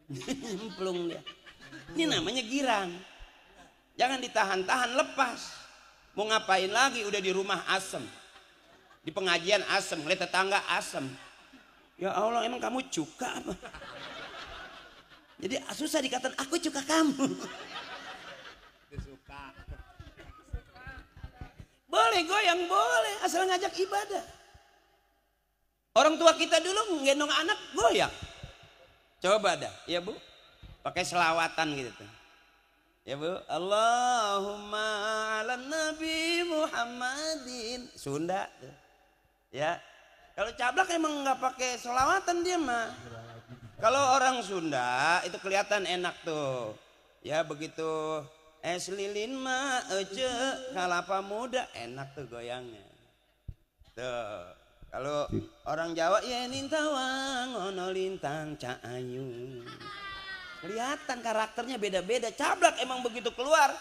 S1: Nyemplung dia. Ini namanya girang. Jangan ditahan-tahan, lepas. Mau ngapain lagi, udah di rumah asem. Di pengajian asem, lihat tetangga asem. Ya Allah, emang kamu cuka apa? Jadi susah dikatakan aku cuka kamu. Boleh goyang, boleh, asal ngajak ibadah. Orang tua kita dulu nggendong anak goyang. Coba dah, ya Bu. Pakai selawatan gitu tuh. Ya Bu, Allahumma ala Nabi Muhammadin. Sunda tuh. Ya. Kalau cablak emang nggak pakai selawatan dia mah. Kalau orang Sunda itu kelihatan enak tuh. Ya begitu es lilin mah ece kalapa muda enak tuh goyangnya. Tuh. Kalau orang Jawa ya nintawang ono lintang caayu. Kelihatan karakternya beda-beda. Cablak emang begitu keluar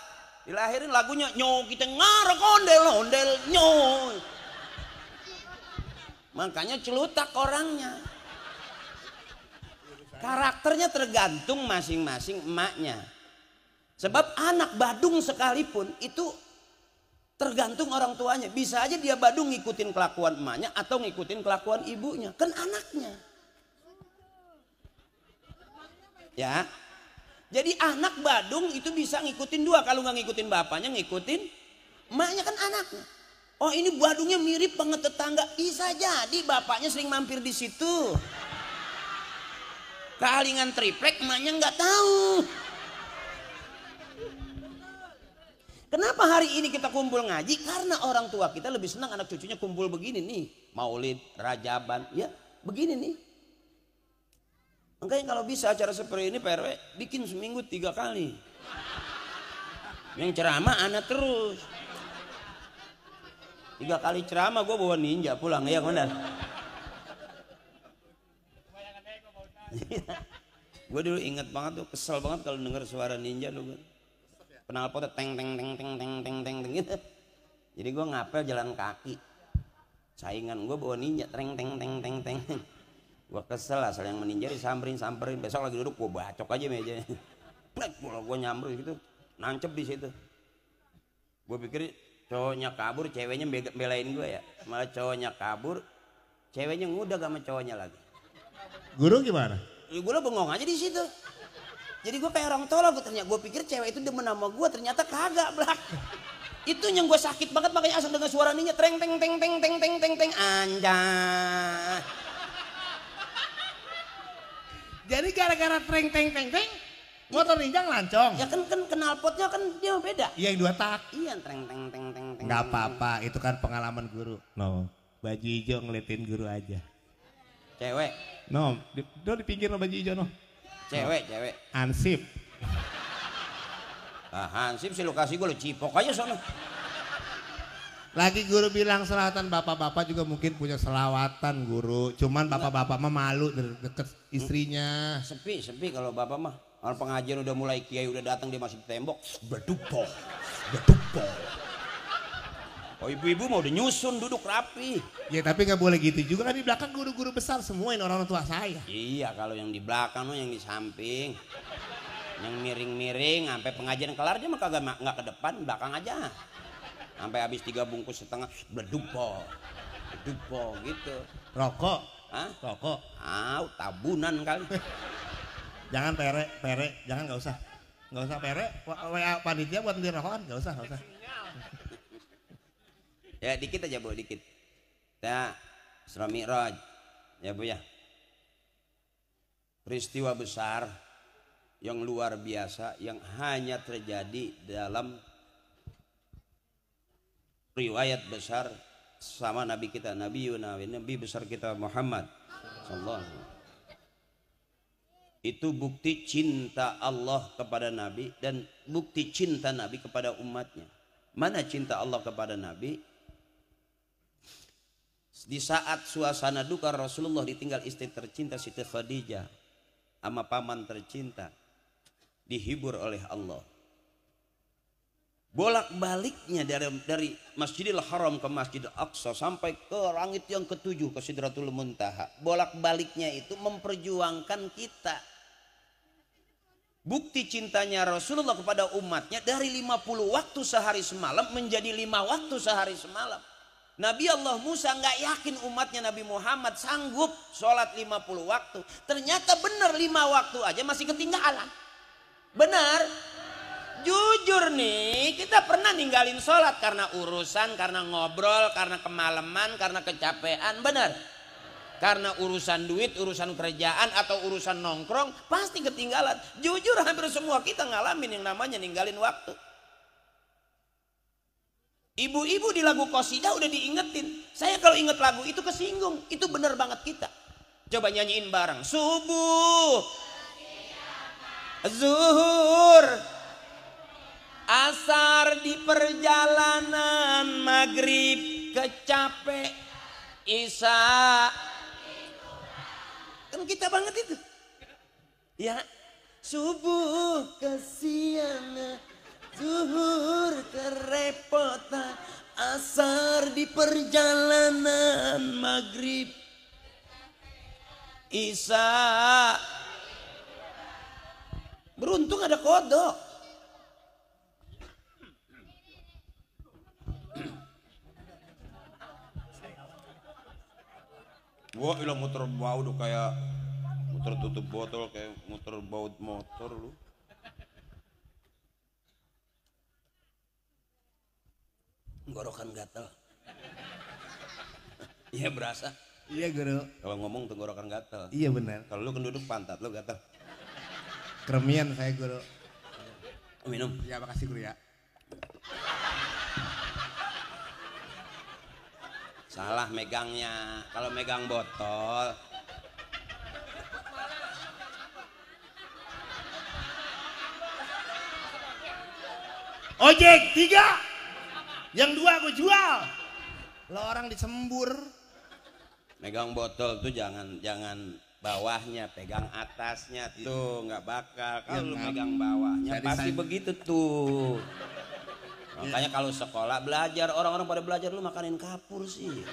S1: dilahirin lagunya nyo kita ngarek ondel nyo. Makanya celutak orangnya. Karakternya tergantung masing-masing emaknya. Sebab anak badung sekalipun itu tergantung orang tuanya. Bisa aja dia badung ngikutin kelakuan emaknya atau ngikutin kelakuan ibunya. Kan anaknya. Ya. Jadi anak badung itu bisa ngikutin dua. Kalau nggak ngikutin bapaknya, ngikutin emaknya, kan anaknya. Oh ini badungnya mirip banget tetangga. Bisa jadi bapaknya sering mampir di situ. Kealingan triplek emaknya nggak tahu. Kenapa hari ini kita kumpul ngaji? Karena orang tua kita lebih senang anak cucunya kumpul begini nih. Maulid, Rajaban, ya begini nih. Makanya kalau bisa acara seperti ini Pak RW bikin seminggu 3 kali. Yang ceramah anak terus. 3 kali ceramah gue bawa ninja pulang ya benar. Gue dulu inget banget tuh, kesel banget kalau denger suara ninja dulu. Knalpotnya teng teng teng teng teng teng teng gitu. Jadi gue ngapel jalan kaki. Saingan gue bawa ninja teng teng teng teng teng. Gue kesel asal yang meninja samperin. Besok lagi duduk gue bacok aja mejanya. Plek, gue nyamber gitu, nancep di situ. Gue pikir cowoknya kabur, ceweknya belain gue ya. Malah cowoknya kabur, ceweknya ngudag sama cowoknya lagi.
S2: Guru gimana?
S1: Gue lah bengong aja di situ. Jadi gue kayak orang tolol, ternyata gue pikir cewek itu demen sama gue, ternyata kagak belak. Itu yang gue sakit banget, makanya asal dengar suara ninja treng teng teng teng teng teng teng teng anjay.
S2: Jadi gara-gara treng teng teng teng motor ninja lancong.
S1: Ya kan knalpotnya kan dia beda.
S2: Iya yang 2 tak.
S1: Iya treng teng teng teng teng.
S2: Nggak apa-apa, itu kan pengalaman guru. No, baju hijau ngeliatin guru aja.
S1: Cewek.
S2: No, di pinggir no baju hijau no.
S1: Cewek.
S2: Ansip.
S1: Ah, Hansip sih lokasi gue lo cipok aja sono.
S2: Lagi guru bilang selawatan, bapak-bapak juga mungkin punya selawatan guru. Cuman bapak-bapak mah malu deket istrinya.
S1: Sepi kalau bapak mah. Orang pengajian udah mulai, kiai udah datang, dia masih di tembok. Bedupo. Oh ibu-ibu mau udah nyusun duduk rapi.
S2: Ya tapi nggak boleh gitu juga kan, di belakang guru-guru besar semua ini orang tua saya.
S1: Iya kalau yang di belakang loh, yang di samping. Yang miring-miring sampai pengajian kelar dia mah kagak nggak ke depan, belakang aja. Sampai habis 3 bungkus setengah bedupo gitu.
S2: Rokok?
S1: Hah?
S2: Rokok?
S1: Tabunan kali.
S2: Jangan pere, jangan nggak usah pere. WA panitia buat beli rokok kan nggak usah.
S1: Ya dikit aja bu, dikit. Ya Isra Mi'raj ya bu ya. Peristiwa besar yang luar biasa yang hanya terjadi dalam riwayat besar sama Nabi kita, Nabi besar kita Muhammad sallallahu alaihi wasallam. Itu bukti cinta Allah kepada Nabi dan bukti cinta Nabi kepada umatnya. Mana cinta Allah kepada Nabi? Di saat suasana duka Rasulullah ditinggal istri tercinta Siti Khadijah sama paman tercinta, dihibur oleh Allah. Bolak-baliknya dari Masjidil Haram ke Masjidil Aqsa sampai ke langit yang ke-7 ke Sidratul Muntaha. Bolak-baliknya itu memperjuangkan kita. Bukti cintanya Rasulullah kepada umatnya dari 50 waktu sehari semalam menjadi 5 waktu sehari semalam. Nabi Allah Musa nggak yakin umatnya Nabi Muhammad sanggup sholat 50 waktu. Ternyata benar 5 waktu aja masih ketinggalan. Benar? Jujur nih, kita pernah ninggalin sholat karena urusan, karena ngobrol, karena kemalaman, karena kecapean. Benar? Karena urusan duit, urusan kerjaan, atau urusan nongkrong, pasti ketinggalan. Jujur hampir semua kita ngalamin yang namanya ninggalin waktu. Ibu-ibu di lagu qasidah udah diingetin. Saya kalau inget lagu itu kesinggung. Itu bener banget kita. Coba nyanyiin bareng. Subuh, zuhur, asar di perjalanan, maghrib kecapek, isya. Kan kita banget itu. Ya, subuh kesiangan, zuhur kerepotan, asar di perjalanan, maghrib isya. Beruntung ada kodok. Gua bilang muter bau tuh kayak muter tutup botol, kayak muter baut motor lu. Tenggorokan gatel. Iya berasa.
S2: Iya guru.
S1: Kalau ngomong tenggorokan gatel.
S2: Iya benar.
S1: Kalau lu kenduduk pantat lu gatel.
S2: Kremian saya guru.
S1: Minum.
S2: Ya makasih guru ya.
S1: Salah megangnya. Kalau megang botol.
S2: Ojek 3. Yang 2 aku jual. Lo orang disembur.
S1: Megang botol tuh jangan bawahnya, pegang atasnya tuh, nggak bakal. Kalau lu megang bawahnya pasti begitu tuh. Makanya kalau sekolah belajar, orang-orang pada belajar, lu makanin kapur sih.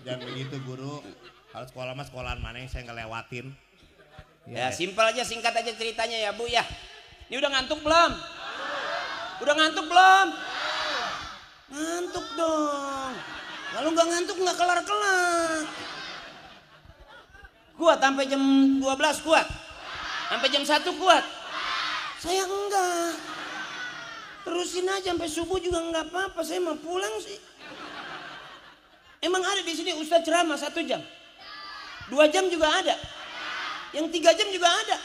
S2: Jangan begitu guru. Kalau sekolah mah sekolahan mana yang saya ngelewatin.
S1: Ya simpel aja, singkat aja ceritanya ya Bu ya. Ini udah ngantuk belum? Udah ngantuk belum? Ngantuk dong. Kalau nggak ngantuk nggak kelar-kelar. Kuat sampai jam 12 kuat. Sampai jam 1 kuat. Saya enggak. Terusin aja sampai subuh juga nggak apa-apa. Saya mau pulang sih. Emang ada di sini Ustadz ceramah 1 jam, 2 jam juga ada, yang 3 jam juga ada.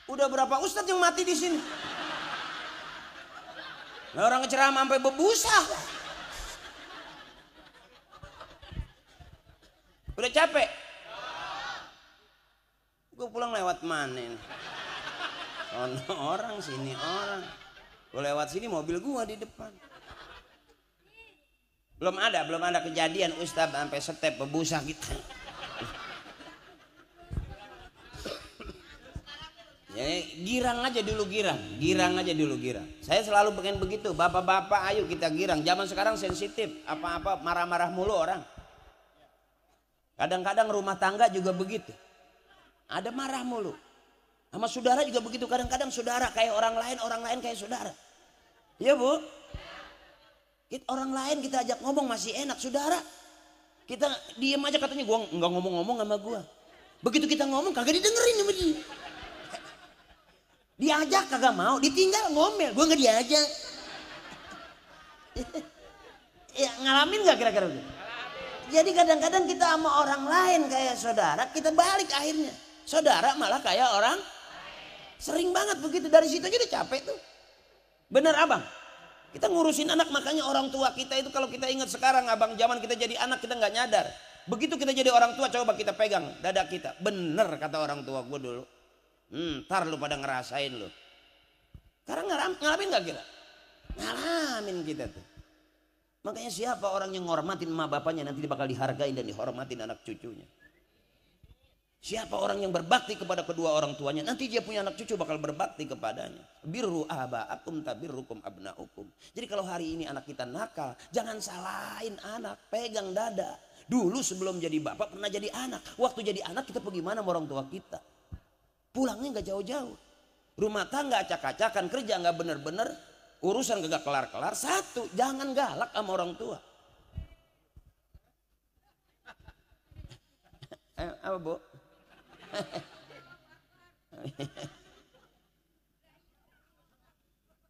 S1: Udah berapa Ustadz yang mati di sini? Nah, orang ceramah sampai berbusa. Udah capek. Gue pulang lewat mana? Orang sini orang. Gue lewat sini mobil gue di depan. Belum ada kejadian Ustadz sampai step berbusa gitu. Ya, girang aja dulu girang aja dulu girang. Saya selalu pengen begitu, bapak-bapak ayo kita girang. Zaman sekarang sensitif, apa-apa marah-marah mulu orang. Kadang-kadang rumah tangga juga begitu. Ada marah mulu. Sama saudara juga begitu, kadang-kadang saudara kayak orang lain kayak saudara. Iya Bu? Orang lain kita ajak ngomong masih enak, saudara. Kita diem aja katanya gua nggak ngomong-ngomong sama gua. Begitu kita ngomong kagak didengerin sama dia. Diajak kagak mau, ditinggal ngomel, gua nggak diajak. Ya ngalamin nggak kira-kira gitu? Jadi kadang-kadang kita sama orang lain kayak saudara, kita balik akhirnya. Saudara malah kayak orang. Sering banget begitu, dari situ aja udah capek tuh. Bener abang? Kita ngurusin anak, makanya orang tua kita itu kalau kita ingat sekarang abang, zaman kita jadi anak kita nggak nyadar. Begitu kita jadi orang tua coba kita pegang dada kita. Bener kata orang tua gue dulu. Ntar lu pada ngerasain lu. Sekarang ngalamin gak kira? Ngalamin kita tuh. Makanya siapa orang yang ngormatin emak bapaknya nanti dia bakal dihargain dan dihormatin anak cucunya. Siapa orang yang berbakti kepada kedua orang tuanya, nanti dia punya anak cucu bakal berbakti kepadanya. Birru aba'akum tabirrukum abna'ukum. Jadi kalau hari ini anak kita nakal, jangan salahin anak, pegang dada. Dulu sebelum jadi bapak pernah jadi anak. Waktu jadi anak kita pergi mana sama orang tua kita? Pulangnya gak jauh-jauh. Rumah tangga acak-acakan, kerja gak bener-bener, urusan gak kelar-kelar. Satu, jangan galak sama orang tua. Apa Bu?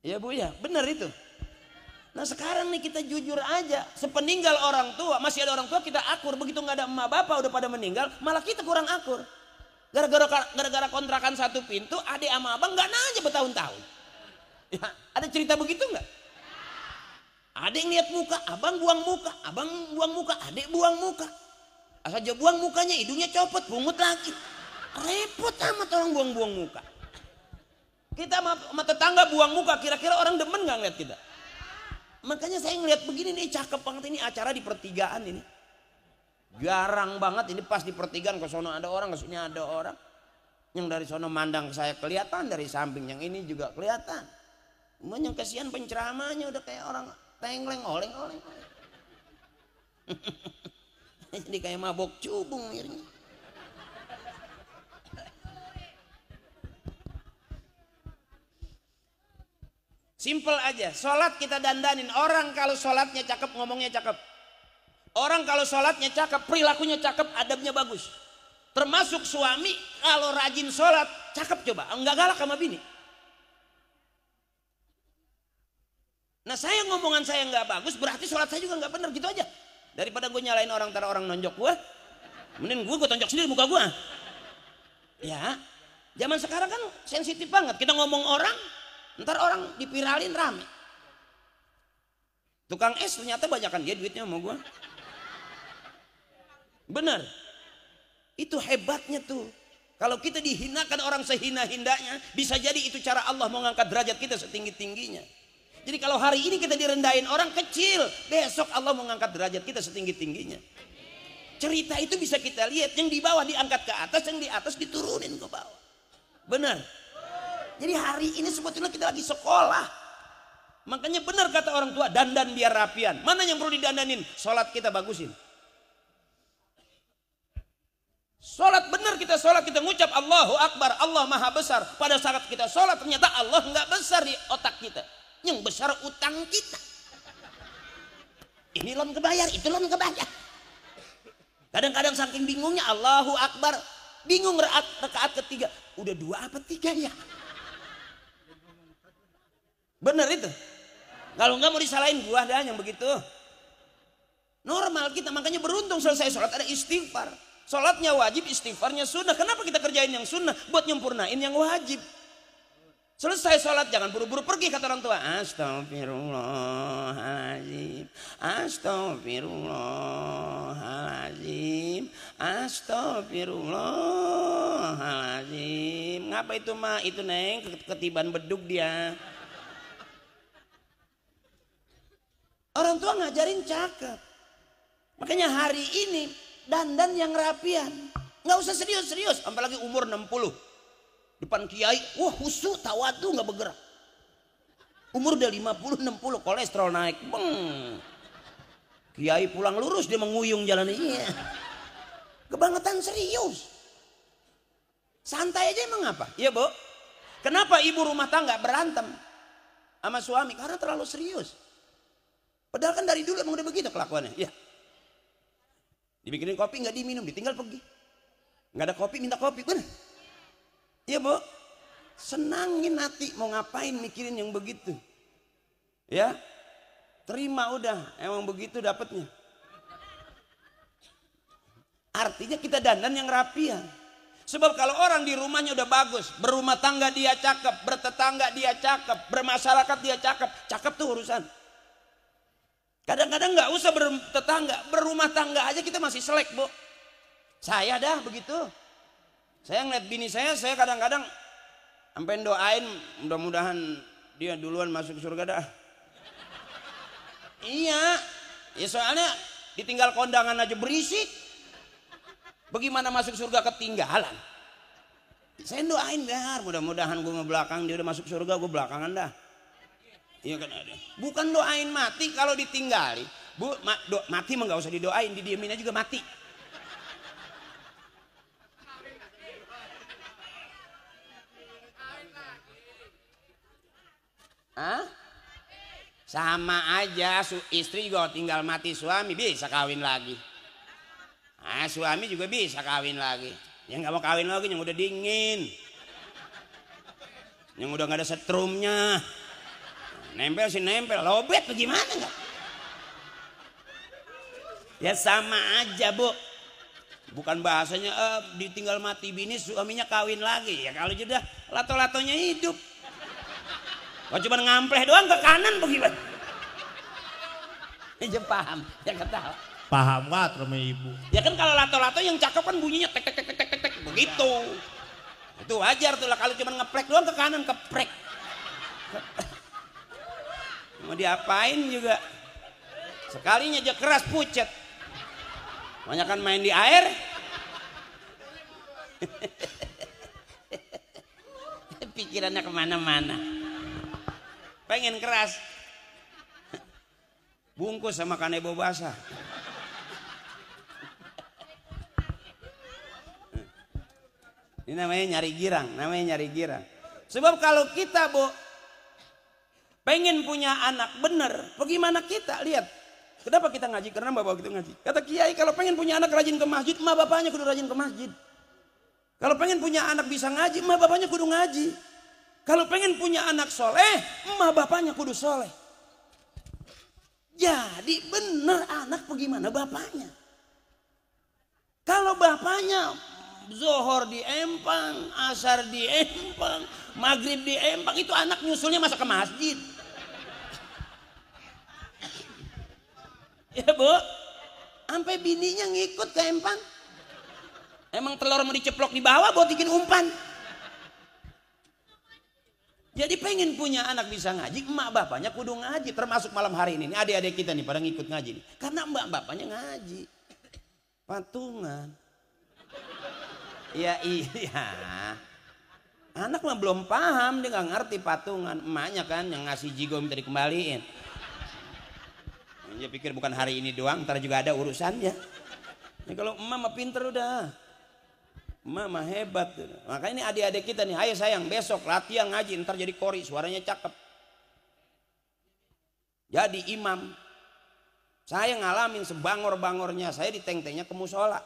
S1: Ya Bu ya, benar itu. Nah sekarang nih kita jujur aja, sepeninggal orang tua, masih ada orang tua kita akur, begitu nggak ada emak bapak udah pada meninggal, malah kita kurang akur. Gara-gara kontrakan satu pintu, adik sama abang nggak nanya bertahun-tahun. Ya, ada cerita begitu nggak? Adik ngeliat muka, abang buang muka, adik buang muka. Asal aja buang mukanya, hidungnya copot, bungut lagi. Repot amat orang buang-buang muka. Kita sama tetangga buang muka, kira-kira orang demen nggak ngeliat kita? Makanya saya ngeliat begini nih, cakep banget ini acara di pertigaan ini. Garang banget ini, pas di pertigaan, ke sono ada orang, ke sini ada orang. Yang dari sono mandang saya kelihatan, dari samping yang ini juga kelihatan. Cuman yang kesian penceramahnya udah kayak orang tengleng oleng-oleng. Jadi kayak mabok cubung mirnya. Simple aja, sholat kita dandanin. Orang kalau sholatnya cakep, ngomongnya cakep. Orang kalau sholatnya cakep, perilakunya cakep, adabnya bagus. Termasuk suami kalau rajin sholat, cakep coba, enggak galak sama bini. Nah saya ngomongan saya nggak bagus, berarti sholat saya juga nggak benar, gitu aja. Daripada gue nyalain orang, ntar orang nonjok gue, mending gue tonjok sendiri muka gue. Ya, zaman sekarang kan sensitif banget, kita ngomong orang, ntar orang dipiralin rame. Tukang es ternyata banyakan dia duitnya sama gue. Bener. Itu hebatnya tuh. Kalau kita dihinakan orang sehina-hindanya, bisa jadi itu cara Allah mau ngangkat derajat kita setinggi-tingginya. Jadi kalau hari ini kita direndahin orang kecil, besok Allah mengangkat derajat kita setinggi-tingginya. Cerita itu bisa kita lihat, yang di bawah diangkat ke atas, yang di atas diturunin ke bawah. Benar. Jadi hari ini sebetulnya kita lagi sekolah. Makanya benar kata orang tua, dandan biar rapian. Mana yang perlu didandanin? Sholat kita bagusin. Sholat benar, kita sholat, kita ngucap Allahu Akbar, Allah Maha Besar. Pada saat kita sholat ternyata Allah nggak besar di otak kita. Yang besar utang kita. Ini loan kebayar, itu loan kebayar. Kadang-kadang saking bingungnya Allahu Akbar, bingung rakaat ketiga. Udah 2 apa 3 ya? Bener itu. Kalau nggak mau disalahin gua dah yang begitu. Normal kita, makanya beruntung selesai sholat ada istighfar. Sholatnya wajib, istighfarnya sunnah. Kenapa kita kerjain yang sunnah? Buat nyempurnain yang wajib. Selesai sholat jangan buru-buru pergi kata orang tua. Astagfirullahaladzim, astagfirullahaladzim, astagfirullahaladzim. Ngapa itu mah? Itu neng ketiban beduk dia. Orang tua ngajarin cakep. Makanya hari ini dandan yang rapian. Nggak usah serius-serius, apalagi umur 60. Depan kiai, wah khusyuk tawadu nggak bergerak. Umur udah 50-60 kolesterol naik, beng. Kiai pulang lurus dia menguyung jalan ini. Kebangetan serius. Santai aja emang apa? Iya Bu. Kenapa ibu rumah tangga berantem sama suami? Karena terlalu serius. Padahal kan dari dulu emang udah begitu kelakuannya. Iya. Dibikinin kopi nggak diminum, ditinggal pergi. Nggak ada kopi minta kopi, bener. Iya Bu, senangin hati, mau ngapain mikirin yang begitu. Ya, terima udah, emang begitu dapetnya. Artinya kita dandan yang rapian. Sebab kalau orang di rumahnya udah bagus, berumah tangga dia cakep, bertetangga dia cakep, bermasyarakat dia cakep, cakep tuh urusan. Kadang-kadang nggak usah bertetangga, berumah tangga aja kita masih selek Bu. Saya dah begitu. Saya ngeliat bini saya kadang-kadang sampai doain mudah-mudahan dia duluan masuk surga dah. Iya, ya soalnya ditinggal kondangan aja berisik. Bagaimana masuk surga ketinggalan? Saya doain biar mudah-mudahan gue belakang dia udah masuk surga, gue belakangan dah. Iya kan ada. Bukan doain mati kalau ditinggali. Bu, mati mah nggak usah didoain, didiemin aja juga mati. Hah? Sama aja, istri juga tinggal mati suami bisa kawin lagi. Ah, suami juga bisa kawin lagi. Yang nggak mau kawin lagi yang udah dingin, yang udah nggak ada setrumnya, nempel sih nempel, lobet bagaimana nggak? Ya sama aja Bu. Bukan bahasanya ditinggal mati bini suaminya kawin lagi. Ya kalau sudah lato-latonya hidup. Kalau cuma ngampleh doang ke kanan bagaimana? Ini paham, ya ketawa.
S2: Paham gak sama ibu?
S1: Ya kan kalau lato-lato yang cakep kan bunyinya tek tek tek tek tek tek begitu. Itu wajar tuh lah, kalau cuma ngeplek doang ke kanan keprek. Mau diapain juga? Sekalinya aja keras pucet. Banyak kan main di air. Pikirannya kemana-mana. Pengen keras, bungkus sama kanebo basah. Ini namanya nyari girang, Sebab kalau kita Bu pengen punya anak bener, bagaimana kita lihat? Kenapa kita ngaji? Karena bapak kita ngaji. Kata kiai kalau pengen punya anak rajin ke masjid, emak bapaknya kudu rajin ke masjid. Kalau pengen punya anak bisa ngaji, emak bapaknya kudu ngaji. Kalau pengen punya anak soleh, emak bapaknya kudu soleh. Jadi bener anak bagaimana bapaknya. Kalau bapaknya zohor di Empang, asar di Empang, maghrib di Empang, itu anak nyusulnya masa ke masjid. Ya Bu, sampai bininya ngikut ke Empang. Emang telur mau diceplok di bawah buat bikin umpan. Jadi pengen punya anak bisa ngaji, emak bapaknya kudu ngaji. Termasuk malam hari ini, adik-adik kita nih pada ngikut ngaji nih. Karena emak bapaknya ngaji. Patungan. Ya iya. Anak mah belum paham, dia gak ngerti patungan. Emaknya kan yang ngasih jigo minta dikembaliin. Dia pikir bukan hari ini doang, ntar juga ada urusannya. Ya, kalau emak mah pinter udah. Emak mah hebat. Makanya ini adik-adik kita nih, ayo sayang besok latihan ngaji, ntar jadi kori, suaranya cakep. Jadi imam. Saya ngalamin sebangor-bangornya, saya diteng-tengnya ke musola.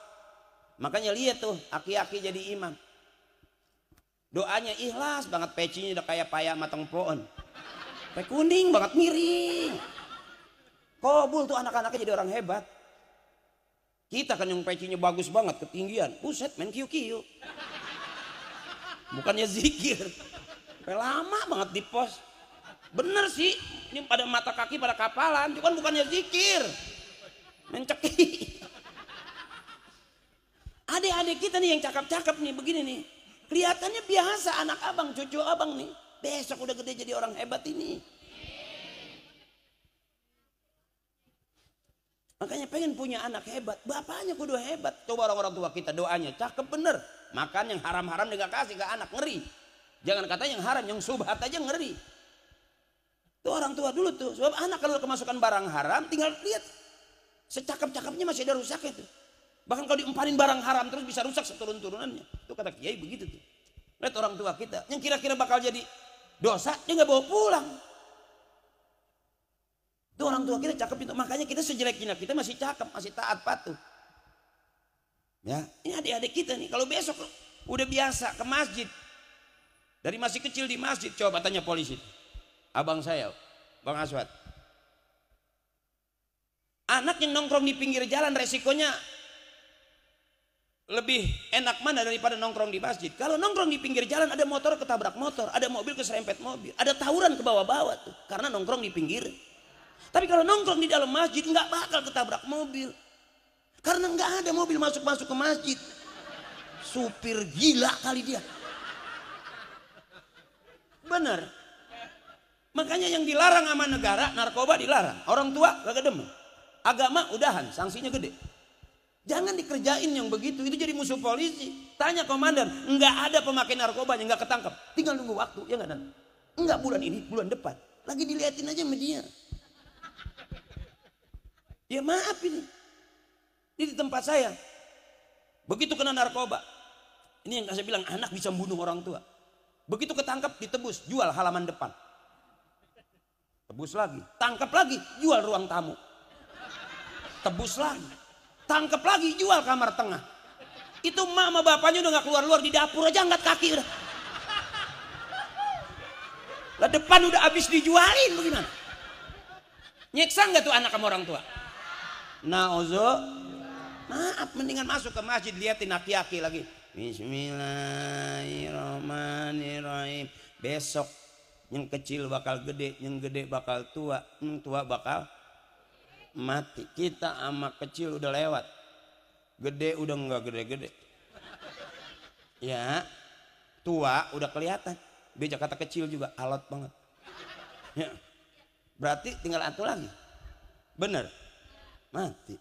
S1: Makanya lihat tuh, aki-aki jadi imam. Doanya ikhlas banget, pecinya udah kayak paya matang pohon. Kayak kuning banget, miring. Kobul tuh anak-anaknya jadi orang hebat. Kita kan yang pecinya bagus banget, ketinggian. Buset, main kiu-kiu. Bukannya zikir. Kayak lama banget di pos. Bener sih, ini pada mata kaki pada kapalan. Cuman bukannya zikir. Main ceki. Adik-adik kita nih yang cakep-cakep nih, begini nih. Kelihatannya biasa anak abang, cucu abang nih. Besok udah gede jadi orang hebat ini. Makanya pengen punya anak hebat. Bapaknya kudu hebat. Coba orang-orang tua kita doanya cakep bener. Makan yang haram-haram dia gak kasih ke anak, ngeri. Jangan kata yang haram, yang subhat aja ngeri. Tuh orang tua dulu tuh. Sebab anak kalau kemasukan barang haram tinggal lihat. Secakep-cakepnya masih ada rusaknya tuh. Bahkan kalau diumpanin barang haram terus bisa rusak seturun-turunannya. Itu kata kiai begitu tuh. Lihat orang tua kita yang kira-kira bakal jadi dosa dia nggak bawa pulang. Itu orang tua kita cakep itu. Makanya kita sejelek-jelek kita masih cakep, masih taat patuh. Ya, ini adik-adik kita nih. Kalau besok udah biasa ke masjid, dari masih kecil di masjid, coba tanya polisi. Abang saya, Bang Aswad. Anak yang nongkrong di pinggir jalan resikonya lebih enak mana daripada nongkrong di masjid. Kalau nongkrong di pinggir jalan ada motor ketabrak motor, ada mobil keserempet mobil, ada tawuran ke bawah-bawah tuh karena nongkrong di pinggir. Tapi kalau nongkrong di dalam masjid nggak bakal ketabrak mobil. Karena nggak ada mobil masuk-masuk ke masjid. Supir gila kali dia. Bener. Makanya yang dilarang sama negara, narkoba dilarang. Orang tua gak demen. Agama udahan, sanksinya gede. Jangan dikerjain yang begitu, itu jadi musuh polisi. Tanya komandan, nggak ada pemakai narkoba yang nggak ketangkep. Tinggal nunggu waktu, ya nggak Dan? Nggak bulan ini, bulan depan. Lagi diliatin aja media. Ya maaf ini. Ini di tempat saya. Begitu kena narkoba. Ini yang saya bilang, anak bisa membunuh orang tua. Begitu ketangkep, ditebus, jual halaman depan. Tebus lagi, tangkap lagi, jual ruang tamu. Tebus lagi. Tangkep lagi, jual kamar tengah. Itu emak sama bapaknya udah gak keluar-luar, di dapur aja angkat kaki udah. Lah depan udah habis dijualin, bagaimana? Nyeksa gak tuh anak sama orang tua? Nah ozo, maaf, mendingan masuk ke masjid, liatin aki-aki lagi. Bismillahirrahmanirrahim. Besok yang kecil bakal gede, yang gede bakal tua, yang tua bakal mati. Kita sama kecil udah lewat, gede udah enggak gede-gede. Ya, tua udah kelihatan. Beja kata kecil juga alot banget. Ya, berarti tinggal atu lagi. Bener, mati.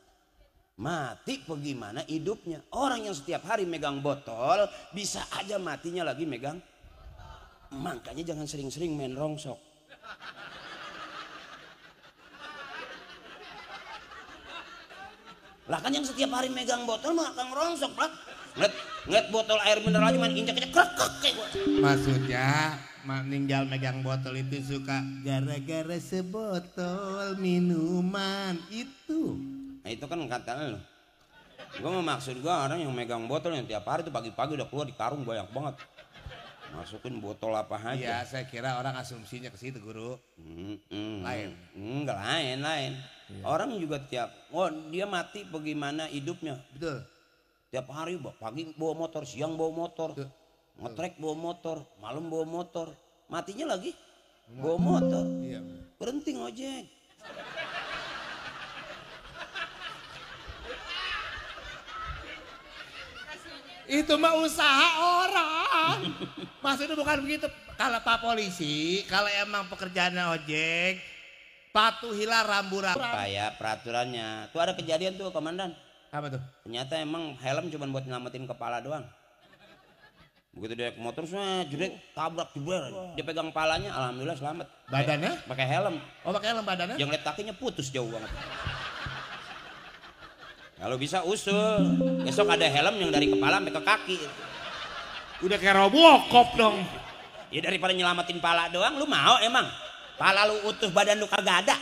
S1: Mati bagaimana hidupnya? Orang yang setiap hari megang botol bisa aja matinya lagi megang. Makanya jangan sering-sering main rongsok. Lah kan yang setiap hari megang botol mah akan ngerongsok lah. Ngeliat botol air mineral aja main injak-injak krekek kayak gua.
S2: Maksudnya meninggal megang botol itu suka gara-gara sebotol minuman itu.
S1: Nah itu kan kata lo. Gua mau maksud gua orang yang megang botol yang tiap hari tuh pagi-pagi udah keluar di karung banyak banget. Masukin botol apa aja.
S2: Iya, saya kira orang asumsinya ke situ, Guru. Lain.
S1: Enggak lain. Ya. Orang juga dia mati bagaimana hidupnya.
S2: Betul.
S1: Tiap hari pagi bawa motor, siang bawa motor, ngetrek bawa motor, malam bawa motor, matinya lagi bawa motor.
S2: Iya.
S1: Berhenti ngojek.
S2: Itu mah usaha orang. Maksudnya bukan begitu. Kalau Pak Polisi, kalau emang pekerjaannya ojek, patuhilah rambu-rambu.
S1: Apa ya peraturannya? Tuh ada kejadian tuh komandan.
S2: Apa tuh?
S1: Ternyata emang helm cuma buat nyelamatin kepala doang. Begitu dia ke motor semua jedek tabrak jebret. Dia pegang palanya, alhamdulillah selamat.
S2: Badannya?
S1: Pakai helm.
S2: Oh pakai helm badannya?
S1: Yang lihat kakinya putus jauh banget. Kalau bisa usul, besok ada helm yang dari kepala sampai ke kaki.
S2: Udah kayak Robocop dong.
S1: Ya daripada nyelamatin pala doang, lu mau emang? Pala lu utuh, badan lu kagak ada.